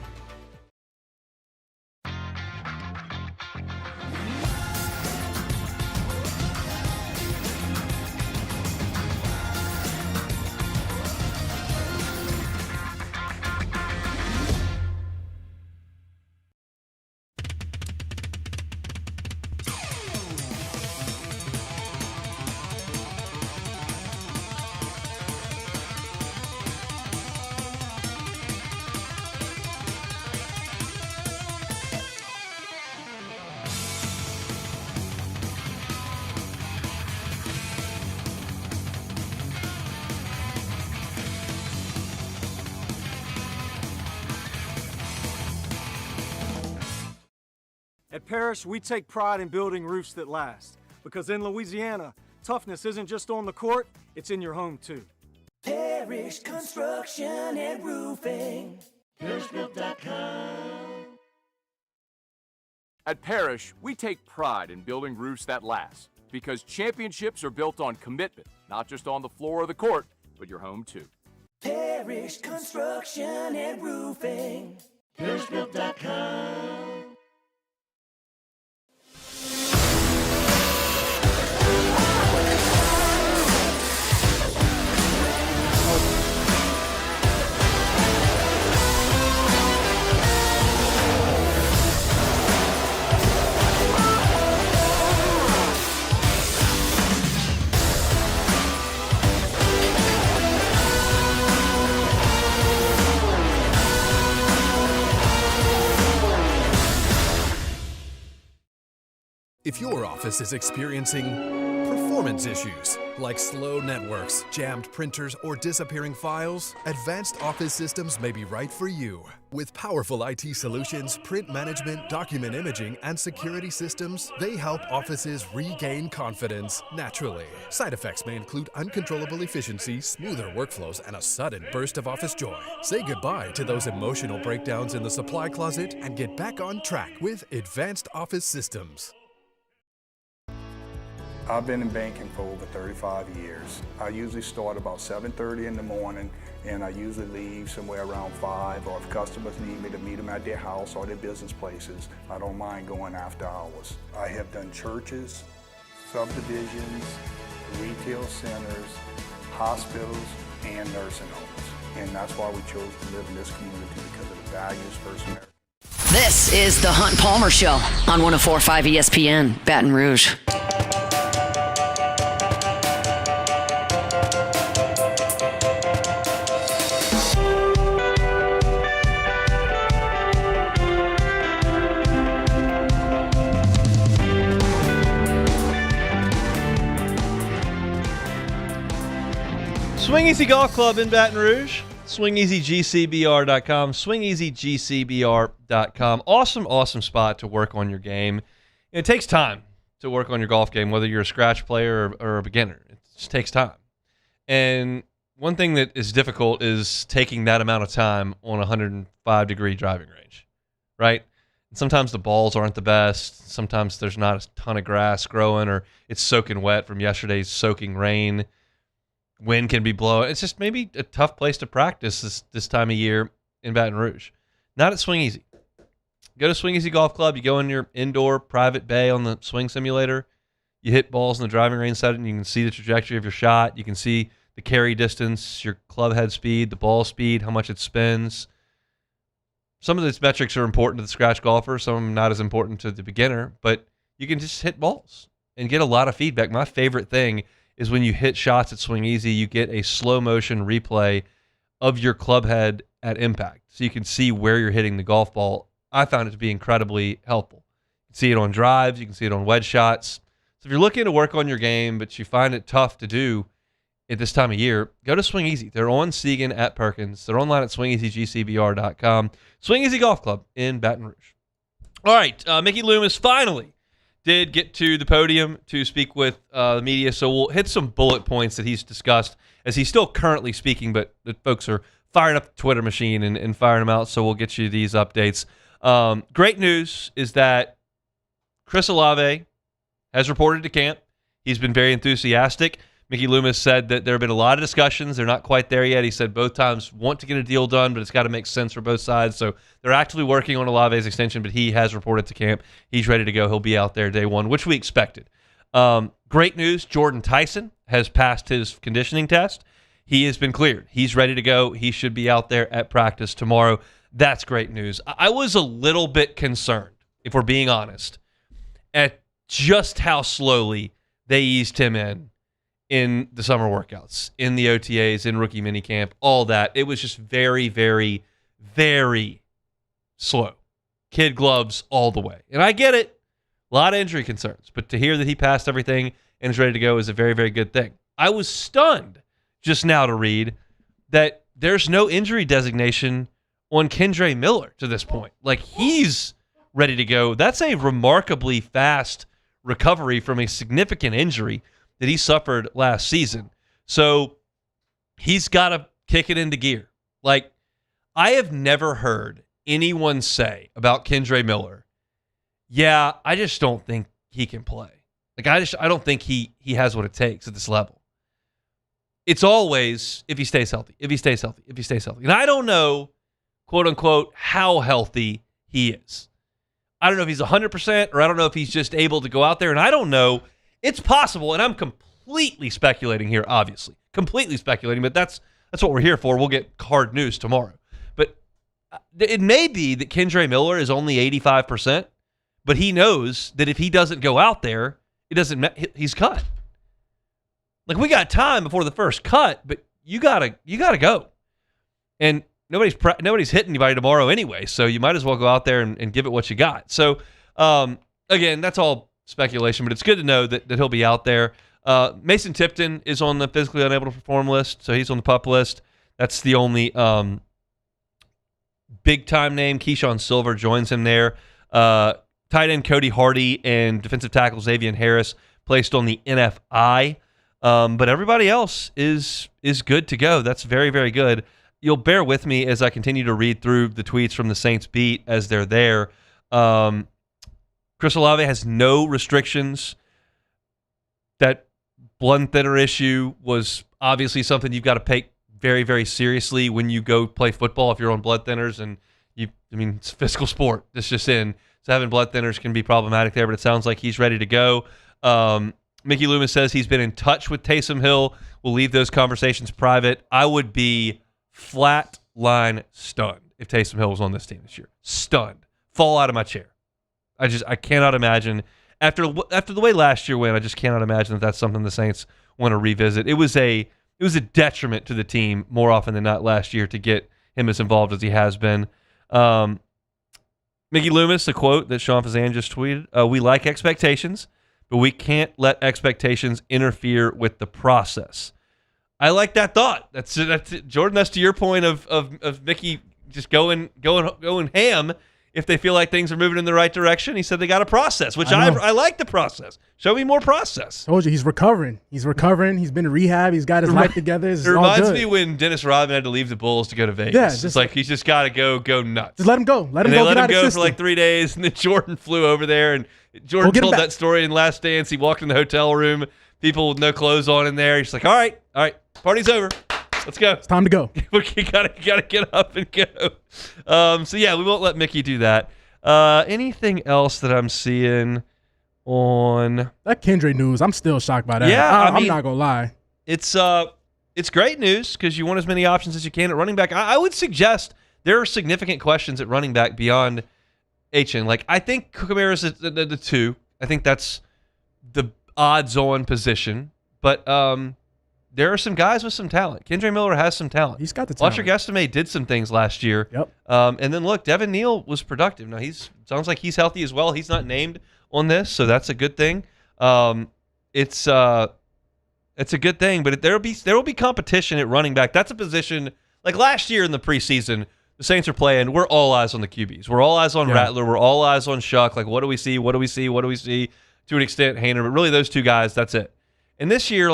At Parrish, we take pride in building roofs that last. Because in Louisiana, toughness isn't just on the court, it's in your home too. Parrish Construction and Roofing. ParrishBuilt.com. At Parrish, we take pride in building roofs that last. Because championships are built on commitment, not just on the floor of the court, but your home too. Parrish Construction and Roofing. ParrishBuilt.com. If your office is experiencing performance issues, Like slow networks, jammed printers, or disappearing files? Advanced Office Systems may be right for you. With powerful IT solutions, print management, document imaging, and security systems, they help offices regain confidence naturally. Side effects may include uncontrollable efficiency, smoother workflows, and a sudden burst of office joy. Say goodbye to those emotional breakdowns in the supply closet and get back on track with Advanced Office Systems. I've been in banking for over 35 years. I usually start about 7:30 in the morning, and I usually leave somewhere around 5, or if customers need me to meet them at their house or their business places, I don't mind going after hours. I have done churches, subdivisions, retail centers, hospitals, and nursing homes. And that's why we chose to live in this community, because of the values First American. This is the Hunt Palmer Show on 104.5 ESPN, Baton Rouge. Swing Easy Golf Club in Baton Rouge. SwingEasyGCBR.com. SwingEasyGCBR.com. Awesome spot to work on your game. It takes time to work on your golf game, whether you're a scratch player or a beginner. It just takes time. And one thing that is difficult is taking that amount of time on a 105-degree driving range, right? And sometimes the balls aren't the best. Sometimes there's not a ton of grass growing, or it's soaking wet from yesterday's soaking rain. Wind can be blowing. It's just maybe a tough place to practice this time of year in Baton Rouge. Not at Swing Easy. Go to Swing Easy Golf Club. You go in your indoor private bay on the swing simulator. You hit balls in the driving range setting. You can see the trajectory of your shot. You can see the carry distance, your club head speed, the ball speed, how much it spins. Some of these metrics are important to the scratch golfer. Some of them not as important to the beginner. But you can just hit balls and get a lot of feedback. My favorite thing is when you hit shots at Swing Easy, you get a slow motion replay of your club head at impact. So you can see where you're hitting the golf ball. I found it to be incredibly helpful. You can see it on drives. You can see it on wedge shots. So if you're looking to work on your game, but you find it tough to do at this time of year, go to Swing Easy. They're on Segan at Perkins. They're online at SwingEasyGCBR.com. Swing Easy Golf Club in Baton Rouge. All right, Mickey Loomis finally did get to the podium to speak with the media, so we'll hit some bullet points that he's discussed as he's still currently speaking, but the folks are firing up the Twitter machine and firing them out, so we'll get you these updates. Great news is that Chris Olave has reported to camp. He's been very enthusiastic. Mickey Loomis said that there have been a lot of discussions. They're not quite there yet. He said both times want to get a deal done, but it's got to make sense for both sides. So they're actively working on Olave's extension, but he has reported to camp. He's ready to go. He'll be out there day one, which we expected. Great news. Jordan Tyson has passed his conditioning test. He has been cleared. He's ready to go. He should be out there at practice tomorrow. That's great news. I was a little bit concerned, if we're being honest, at just how slowly they eased him in the summer workouts, in the OTAs, in rookie minicamp, all that. It was just very, very, very slow. Kid gloves all the way. And I get it. A lot of injury concerns. But to hear that he passed everything and is ready to go is a very, very good thing. I was stunned just now to read that there's no injury designation on Kendre Miller to this point. Like, he's ready to go. That's a remarkably fast recovery from a significant injury that he suffered last season. So he's got to kick it into gear. Like, I have never heard anyone say about Kendre Miller, yeah, I just don't think he can play. Like, I don't think he has what it takes at this level. It's always if he stays healthy, if he stays healthy, if he stays healthy. And I don't know, quote unquote, how healthy he is. I don't know if he's 100%, or I don't know if he's just able to go out there, and I don't know. It's possible, and I'm completely speculating here, obviously. Completely speculating, but that's what we're here for. We'll get hard news tomorrow. But it may be that Kendre Miller is only 85%, but he knows that if he doesn't go out there, he's cut. Like, we got time before the first cut, but you gotta go. And nobody's hitting anybody tomorrow anyway, so you might as well go out there and give it what you got. So, again, that's all speculation, but it's good to know that he'll be out there. Mason Tipton is on the physically unable to perform list, so he's on the PUP list. That's the only big-time name. Keyshawn Silver joins him there. Tight end Cody Hardy and defensive tackle Xavier Harris placed on the NFI. But everybody else is good to go. That's very, very good. You'll bear with me as I continue to read through the tweets from the Saints beat as they're there. Chris Olave has no restrictions. That blood and thinner issue was obviously something you've got to take very, very seriously when you go play football if you're on blood thinners. And it's a physical sport. It's just in. So having blood thinners can be problematic there, but it sounds like he's ready to go. Mickey Loomis says he's been in touch with Taysom Hill. We'll leave those conversations private. I would be flat line stunned if Taysom Hill was on this team this year. Stunned. Fall out of my chair. I cannot imagine. After the way last year went, I just cannot imagine that that's something the Saints want to revisit. It was a detriment to the team more often than not last year to get him as involved as he has been. Mickey Loomis, a quote that Sean Fazan just tweeted, we like expectations, but we can't let expectations interfere with the process. I like that thought. That's it. Jordan, that's to your point of Mickey just going ham if they feel like things are moving in the right direction. He said they got a process, which I like the process. Show me more process. Told you, he's recovering. He's been in rehab. He's got his life together. It reminds me when Dennis Rodman had to leave the Bulls to go to Vegas. Yeah, it's like he's just got to go nuts. Just let him go. Let him go for like 3 days, and then Jordan flew over there, and Jordan told that story in Last Dance. He walked in the hotel room, people with no clothes on in there. He's like, all right, party's over. Let's go. It's time to go. You gotta get up and go. So yeah, we won't let Mickey do that. Anything else that I'm seeing on that Kendrick news? I'm still shocked by that. Yeah, I'm not gonna lie. It's great news because you want as many options as you can at running back. I would suggest there are significant questions at running back beyond Achane. Like I think Kamara's the 2. I think that's the odds-on position, but there are some guys with some talent. Kendre Miller has some talent. He's got the talent. Watcher Guesstimate did some things last year. Yep. And then look, Devin Neal was productive. Now sounds like he's healthy as well. He's not named on this, so that's a good thing. It's a good thing, but there will be competition at running back. That's a position like last year in the preseason. The Saints are playing. We're all eyes on the QBs. We're all eyes on Rattler. We're all eyes on Shuck. Like, what do we see? What do we see? What do we see? To an extent, Hainer, but really those two guys. That's it. And this year,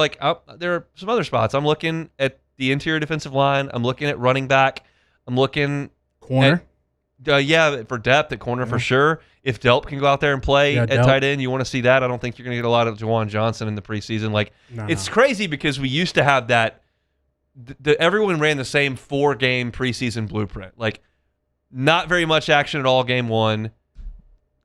there are some other spots. I'm looking at the interior defensive line. I'm looking at running back. I'm looking corner. For depth at corner for sure. If Delp can go out there and play at tight end, you want to see that. I don't think you're going to get a lot of Juwan Johnson in the preseason. It's crazy because we used to have that. Everyone ran the same 4-game preseason blueprint. Like, not very much action at all game 1.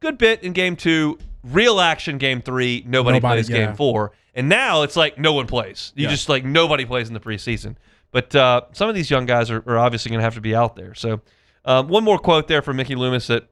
Good bit in game 2. Real action game 3. Nobody plays game 4. And now it's like no one plays. Just like nobody plays in the preseason. But some of these young guys are obviously going to have to be out there. So one more quote there from Mickey Loomis that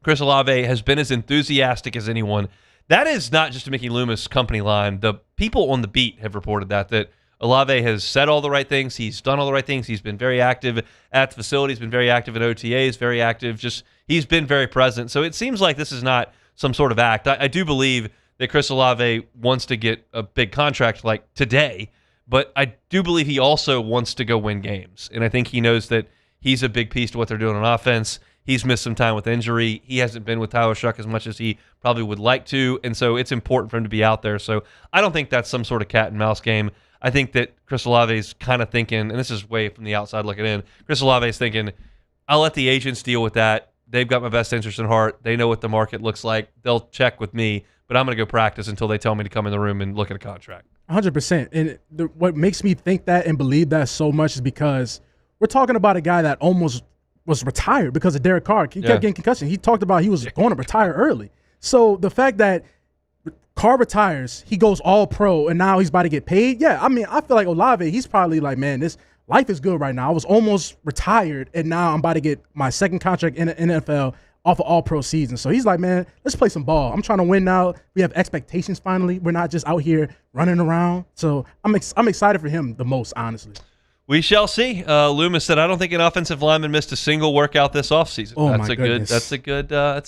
Chris Olave has been as enthusiastic as anyone. That is not just a Mickey Loomis company line. The people on the beat have reported that Olave has said all the right things. He's done all the right things. He's been very active at the facility. He's been very active in OTAs, very active. He's been very present. So it seems like this is not some sort of act. I do believe that Chris Olave wants to get a big contract like today, but I do believe he also wants to go win games. And I think he knows that he's a big piece to what they're doing on offense. He's missed some time with injury. He hasn't been with Tyler Shuck as much as he probably would like to, and so it's important for him to be out there. So I don't think that's some sort of cat and mouse game. I think that Chris Olave's kind of thinking, and this is way from the outside looking in, Chris Olave's thinking, I'll let the agents deal with that. They've got my best interest in heart. They know what the market looks like. They'll check with me, but I'm going to go practice until they tell me to come in the room and look at a contract. 100%. And what makes me think that and believe that so much is because we're talking about a guy that almost was retired because of Derek Carr. He kept getting concussion. He talked about he was going to retire early. So the fact that Carr retires, he goes all pro, and now he's about to get paid. Yeah, I mean, I feel like Olave, he's probably like, man, this life is good right now. I was almost retired, and now I'm about to get my second contract in the NFL off of all-pro season. So he's like, man, let's play some ball. I'm trying to win now. We have expectations finally. We're not just out here running around. So I'm excited for him the most, honestly. We shall see. Loomis said, "I don't think an offensive lineman missed a single workout this offseason." Oh, that's my goodness. That's a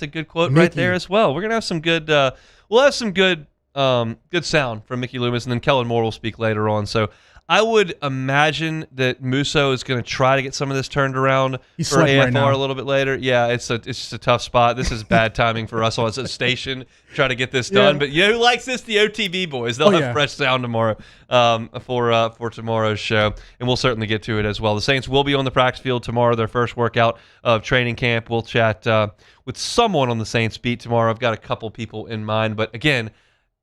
good quote Mickey right there as well. We're gonna have some good. We'll have some good Good sound from Mickey Loomis, and then Kellen Moore will speak later on. So I would imagine that Musso is going to try to get some of this turned around for AFR a little bit later. Yeah, it's just a tough spot. This is bad timing for us on a station try to get this done. But you know who likes this? The OTB boys. They'll have fresh sound tomorrow for tomorrow's show, and we'll certainly get to it as well. The Saints will be on the practice field tomorrow, their first workout of training camp. We'll chat with someone on the Saints beat tomorrow. I've got a couple people in mind, but again,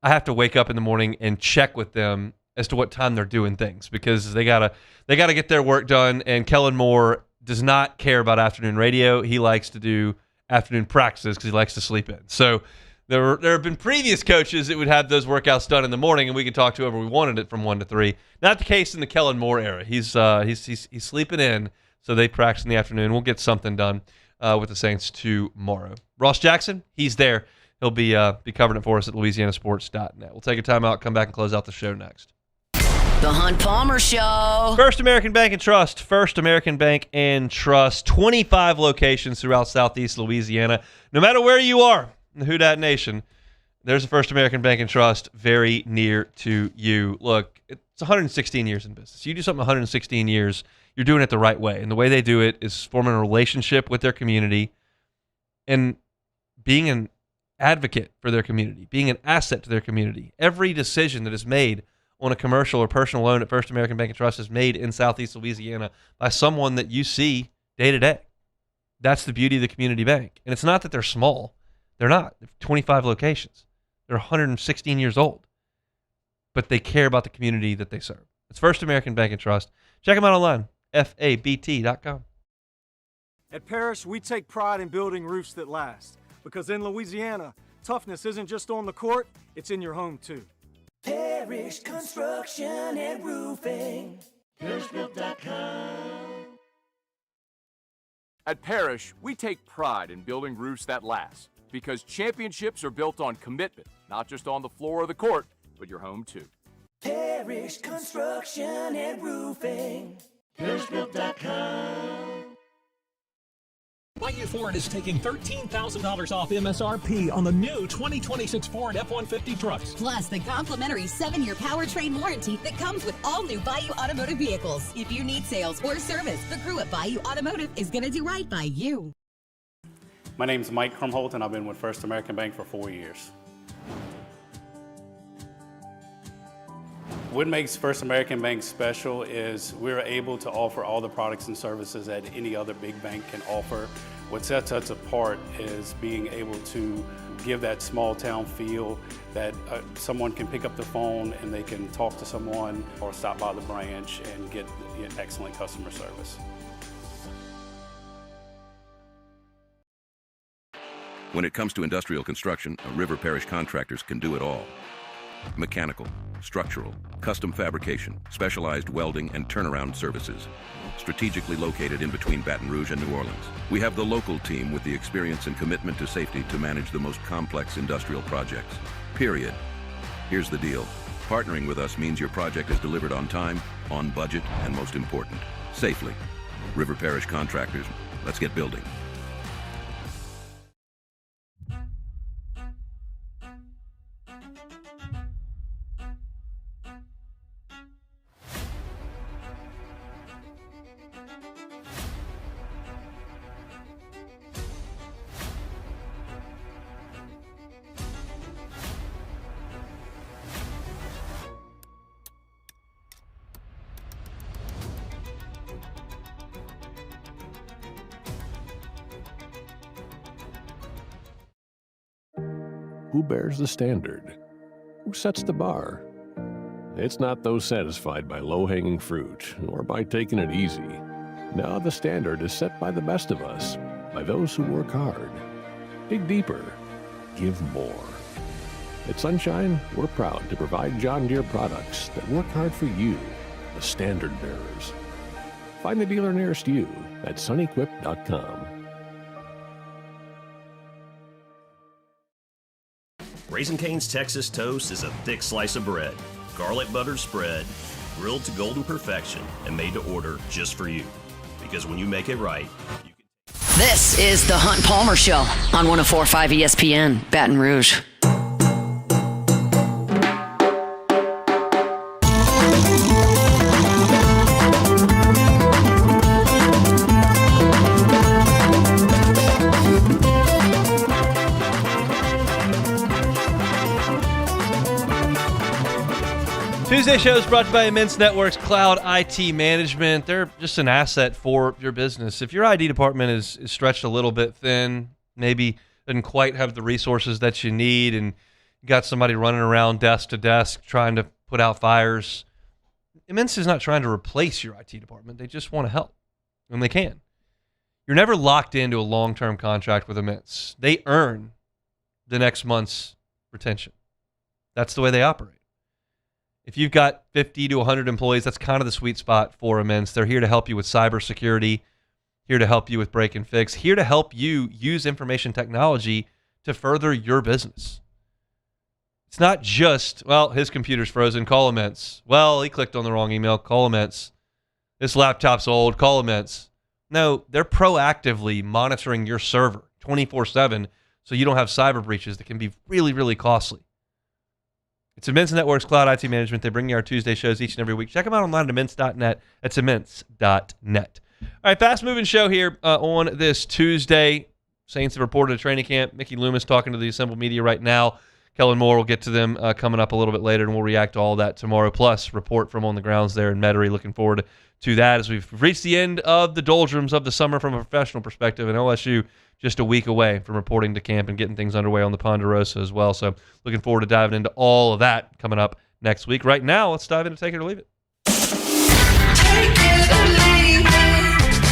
I have to wake up in the morning and check with them as to what time they're doing things, because they gotta get their work done. And Kellen Moore does not care about afternoon radio. He likes to do afternoon practices because he likes to sleep in. So there have been previous coaches that would have those workouts done in the morning, and we could talk to whoever we wanted it from 1 to 3. Not the case in the Kellen Moore era. He's sleeping in, so they practice in the afternoon. We'll get something done with the Saints tomorrow. Ross Jackson, he's there. He'll be covering it for us at LouisianaSports.net. We'll take a timeout, come back, and close out the show next. The Hunt Palmer Show. First American Bank and Trust. First American Bank and Trust. 25 locations throughout Southeast Louisiana. No matter where you are in the Who Dat Nation, there's a First American Bank and Trust very near to you. Look, it's 116 years in business. You do something 116 years, you're doing it the right way. And the way they do it is forming a relationship with their community and being an advocate for their community, being an asset to their community. Every decision that is made on a commercial or personal loan at First American Bank and Trust is made in Southeast Louisiana by someone that you see day to day. That's the beauty of the community bank. And it's not that they're small. They're not. They have 25 locations. They're 116 years old. But they care about the community that they serve. It's First American Bank and Trust. Check them out online, FABT.com. At Parrish, we take pride in building roofs that last. Because in Louisiana, toughness isn't just on the court, it's in your home too. Parrish Construction and Roofing. ParrishBuilt.com. At Parrish, we take pride in building roofs that last, because championships are built on commitment, not just on the floor or the court, but your home too. Parrish Construction and Roofing. ParrishBuilt.com. Bayou Ford is taking $13,000 off MSRP on the new 2026 Ford F-150 trucks. Plus the complimentary 7-year powertrain warranty that comes with all new Bayou Automotive vehicles. If you need sales or service, the crew at Bayou Automotive is going to do right by you. My name is Mike Krumholt, and I've been with First American Bank for 4 years. What makes First American Bank special is we're able to offer all the products and services that any other big bank can offer. What sets us apart is being able to give that small town feel that someone can pick up the phone and they can talk to someone or stop by the branch and get excellent customer service. When it comes to industrial construction, River Parish Contractors can do it all. Mechanical, structural, custom fabrication, specialized welding, and turnaround services. Strategically located in between Baton Rouge and New Orleans, we have the local team with the experience and commitment to safety to manage the most complex industrial projects. Period. Here's the deal. Partnering with us means your project is delivered on time, on budget, and most important, safely. River Parish Contractors, let's get building. Who bears the standard? Who sets the bar? It's not those satisfied by low-hanging fruit or by taking it easy. Now the standard is set by the best of us, by those who work hard. Dig deeper. Give more. At Sunshine, we're proud to provide John Deere products that work hard for you, the standard bearers. Find the dealer nearest you at sunequip.com. Raising Cane's Texas Toast is a thick slice of bread, garlic butter spread, grilled to golden perfection, and made to order just for you. Because when you make it right, you can... This is the Hunt Palmer Show on 104.5 ESPN, Baton Rouge. Tuesday show is brought to you by Immense Networks Cloud IT Management. They're just an asset for your business. If your IT department is stretched a little bit thin, maybe doesn't quite have the resources that you need, and you got somebody running around desk to desk trying to put out fires, Immense is not trying to replace your IT department. They just want to help when they can. You're never locked into a long-term contract with Immense. They earn the next month's retention. That's the way they operate. If you've got 50 to 100 employees, that's kind of the sweet spot for Immense. They're here to help you with cybersecurity, here to help you with break and fix, here to help you use information technology to further your business. It's not just, well, his computer's frozen, call Immense. Well, he clicked on the wrong email, call Immense. This laptop's old, call Immense. No, they're proactively monitoring your server 24/7 so you don't have cyber breaches that can be really, really costly. It's Immense Networks Cloud IT Management. They bring you our Tuesday shows each and every week. Check them out online at immense.net. That's immense.net. All right, fast-moving show here on this Tuesday. Saints have reported a training camp. Mickey Loomis talking to the assembled media right now. Kellen Moore will get to them coming up a little bit later, and we'll react to all that tomorrow. Plus, report from on the grounds there in Metairie. Looking forward to that as we've reached the end of the doldrums of the summer from a professional perspective, and OSU just a week away from reporting to camp and getting things underway on the Ponderosa as well. So looking forward to diving into all of that coming up next week. Right now, let's dive into Take It or Leave It.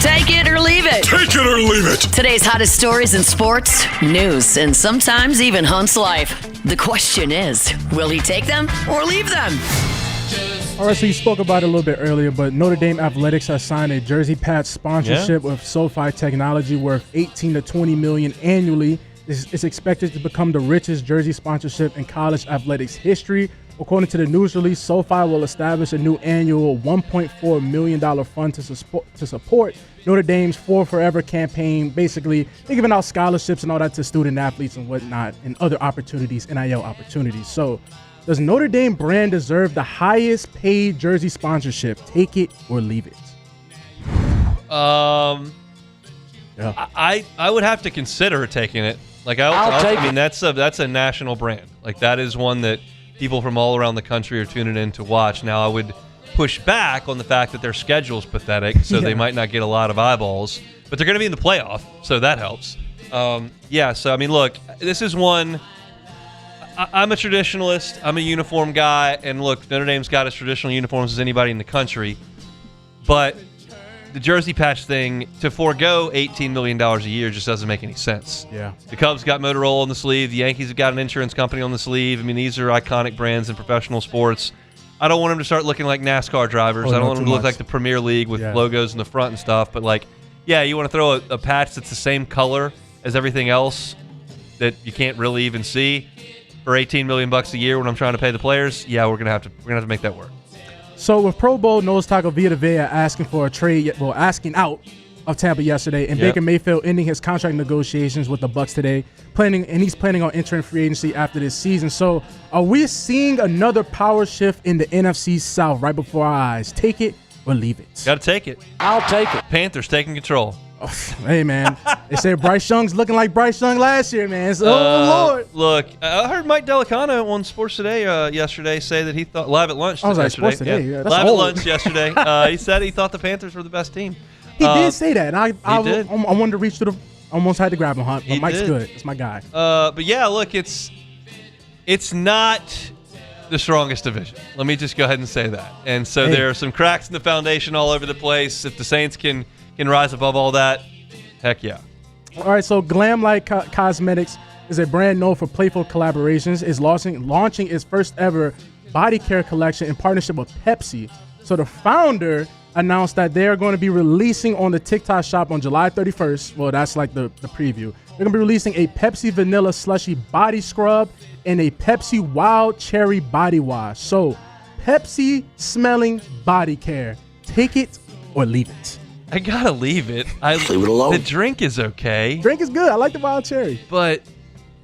Take it or leave it. Take it or leave it. Today's hottest stories in sports, news, and sometimes even Hunt's life. The question is, will he take them or leave them? All right, so you spoke about it a little bit earlier, but Notre Dame Athletics has signed a jersey patch sponsorship with SoFi Technology worth $18 to $20 million annually. It's expected to become the richest jersey sponsorship in college athletics history. According to the news release, SoFi will establish a new annual $1.4 million fund to support Notre Dame's For Forever campaign. Basically, they're giving out scholarships and all that to student athletes and whatnot, and other opportunities, NIL opportunities. So, does Notre Dame brand deserve the highest paid jersey sponsorship? Take it or leave it. I would have to consider taking it. Like I mean, that's a national brand. Like that is one that people from all around the country are tuning in to watch. Now, I would push back on the fact that their schedule's pathetic, so they might not get a lot of eyeballs. But they're going to be in the playoff, so that helps. So I mean, look, this is one. I'm a traditionalist. I'm a uniform guy. And look, Notre Dame's got as traditional uniforms as anybody in the country. But the jersey patch thing, to forego $18 million a year just doesn't make any sense. Yeah. The Cubs got Motorola on the sleeve. The Yankees have got an insurance company on the sleeve. I mean, these are iconic brands in professional sports. I don't want them to start looking like NASCAR drivers. I don't want them to look like the Premier League with logos in the front and stuff. But, like, yeah, you want to throw a patch that's the same color as everything else that you can't really even see for $18 million a year when I'm trying to pay the players, yeah, we're gonna have to make that work. So with Pro Bowl nose tackle Vita Vea asking for a trade, asking out of Tampa yesterday, and Baker Mayfield ending his contract negotiations with the Bucs today, he's planning on entering free agency after this season. So are we seeing another power shift in the NFC South right before our eyes? Take it or leave it. Got to take it. I'll take it. Panthers taking control. Oh, hey, man. They said Bryce Young's looking like Bryce Young last year, man. So, Lord. Look, I heard Mike Delicano on Sports Today yesterday say that he thought, live at lunch yesterday. Sports Today. Yeah, live at lunch yesterday. He said he thought the Panthers were the best team. He did say that. And I wanted to reach to almost had to grab him, Hunt. But Mike's good. It's my guy. But yeah, look, it's not the strongest division. Let me just go ahead and say that. And so there are some cracks in the foundation all over the place. If the Saints can rise above all that, heck yeah. All right, so Glam Light Cosmetics is a brand known for playful collaborations. Is launching its first ever body care collection in partnership with Pepsi. So the founder announced that they are going to be releasing on the TikTok shop on July 31st. Well, that's like the preview. They're going to be releasing a Pepsi Vanilla Slushy Body Scrub and a Pepsi Wild Cherry Body Wash. So Pepsi smelling body care. Take it or leave it. I gotta leave it. Leave it alone. The drink is okay. Drink is good. I like the wild cherry. But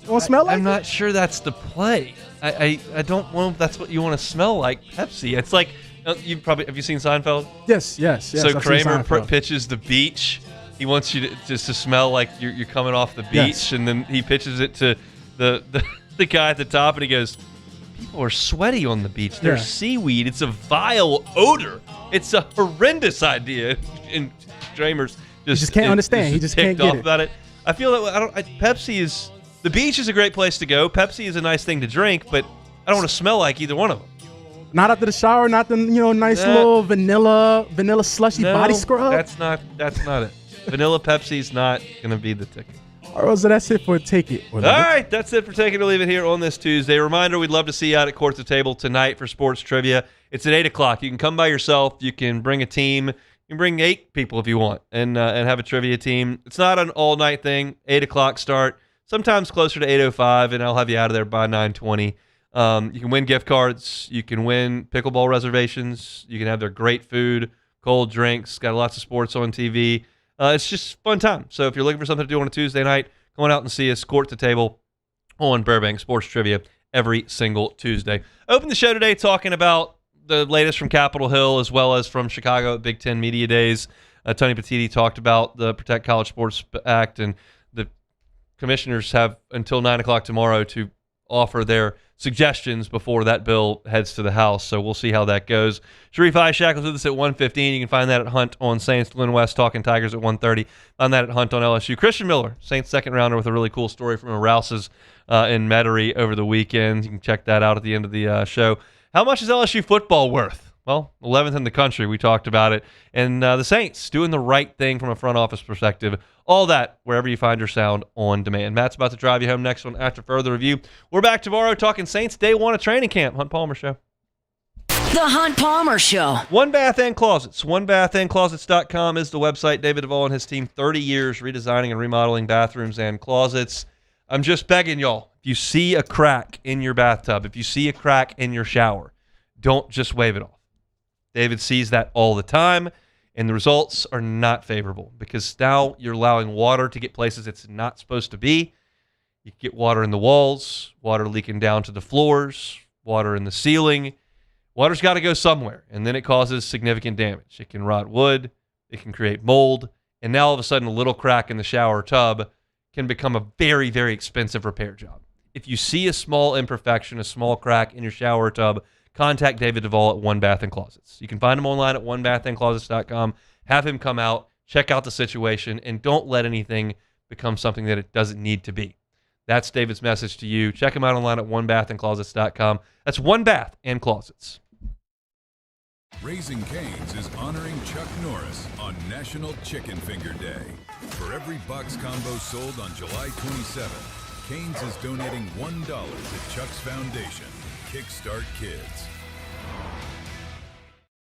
you want to smell like I'm not sure that's the play. I don't know if that's what you want to smell like. Pepsi. It's like have you seen Seinfeld? Yes. So I've Kramer pitches the beach. He wants you to just to smell like you're coming off the beach, and then he pitches it to the guy at the top, and he goes, People are sweaty on the beach. There's Yeah. seaweed. It's a vile odor. It's a horrendous idea. And Dramers just can't understand. He just can't ticked get off it. about it. I feel that Pepsi is the beach is a great place to go. Pepsi is a nice thing to drink, but I don't want to smell like either one of them. Not after the shower, not the nice little vanilla slushy body scrub. That's not it. Vanilla Pepsi's not gonna be the ticket. All right, so that's it for Take It. All right, that's it for Take It or Leave It here on this Tuesday. Reminder, we'd love to see you out at Court the Table tonight for sports trivia. It's at 8 o'clock. You can come by yourself. You can bring a team. You can bring 8 people if you want and have a trivia team. It's not an all-night thing. 8 o'clock start, sometimes closer to 8:05, and I'll have you out of there by 9:20. You can win gift cards. You can win pickleball reservations. You can have their great food, cold drinks, got lots of sports on TV. It's just fun time. So if you're looking for something to do on a Tuesday night, come on out and see us, Court the Table on Burbank Sports Trivia every single Tuesday. Open the show today talking about the latest from Capitol Hill as well as from Chicago at Big Ten Media Days. Tony Petitti talked about the Protect College Sports Act, and the commissioners have until 9 o'clock tomorrow to offer their suggestions before that bill heads to the House. So we'll see how that goes. Sharif Ishaq with us at 1:15. You can find that at Hunt on Saints. Glenn West talking Tigers at 1:30. Find that at Hunt on LSU. Christian Miller, Saints second rounder, with a really cool story from Rouse's in Metairie over the weekend. You can check that out at the end of the show. How much is LSU football worth? Well, 11th in the country. We talked about it. And the Saints doing the right thing from a front office perspective. All that wherever you find your sound on demand. Matt's about to drive you home next one after further review. We're back tomorrow talking Saints Day 1 of training camp. Hunt Palmer Show. The Hunt Palmer Show. One Bath and Closets. OneBathAndClosets.com is the website. David Duvall and his team, 30 years redesigning and remodeling bathrooms and closets. I'm just begging y'all, if you see a crack in your bathtub, if you see a crack in your shower, don't just wave it off. David sees that all the time, and the results are not favorable because now you're allowing water to get places it's not supposed to be. You get water in the walls, water leaking down to the floors, water in the ceiling. Water's got to go somewhere, and then it causes significant damage. It can rot wood, it can create mold, and now all of a sudden a little crack in the shower tub can become a very, very expensive repair job. If you see a small imperfection, a small crack in your shower tub, contact David Duvall at One Bath and Closets. You can find him online at OneBathAndClosets.com. Have him come out, check out the situation, and don't let anything become something that it doesn't need to be. That's David's message to you. Check him out online at OneBathAndClosets.com. That's One Bath and Closets. Raising Cane's is honoring Chuck Norris on National Chicken Finger Day. For every box combo sold on July 27th, Cane's is donating $1 to Chuck's Foundation, Kickstart Kids.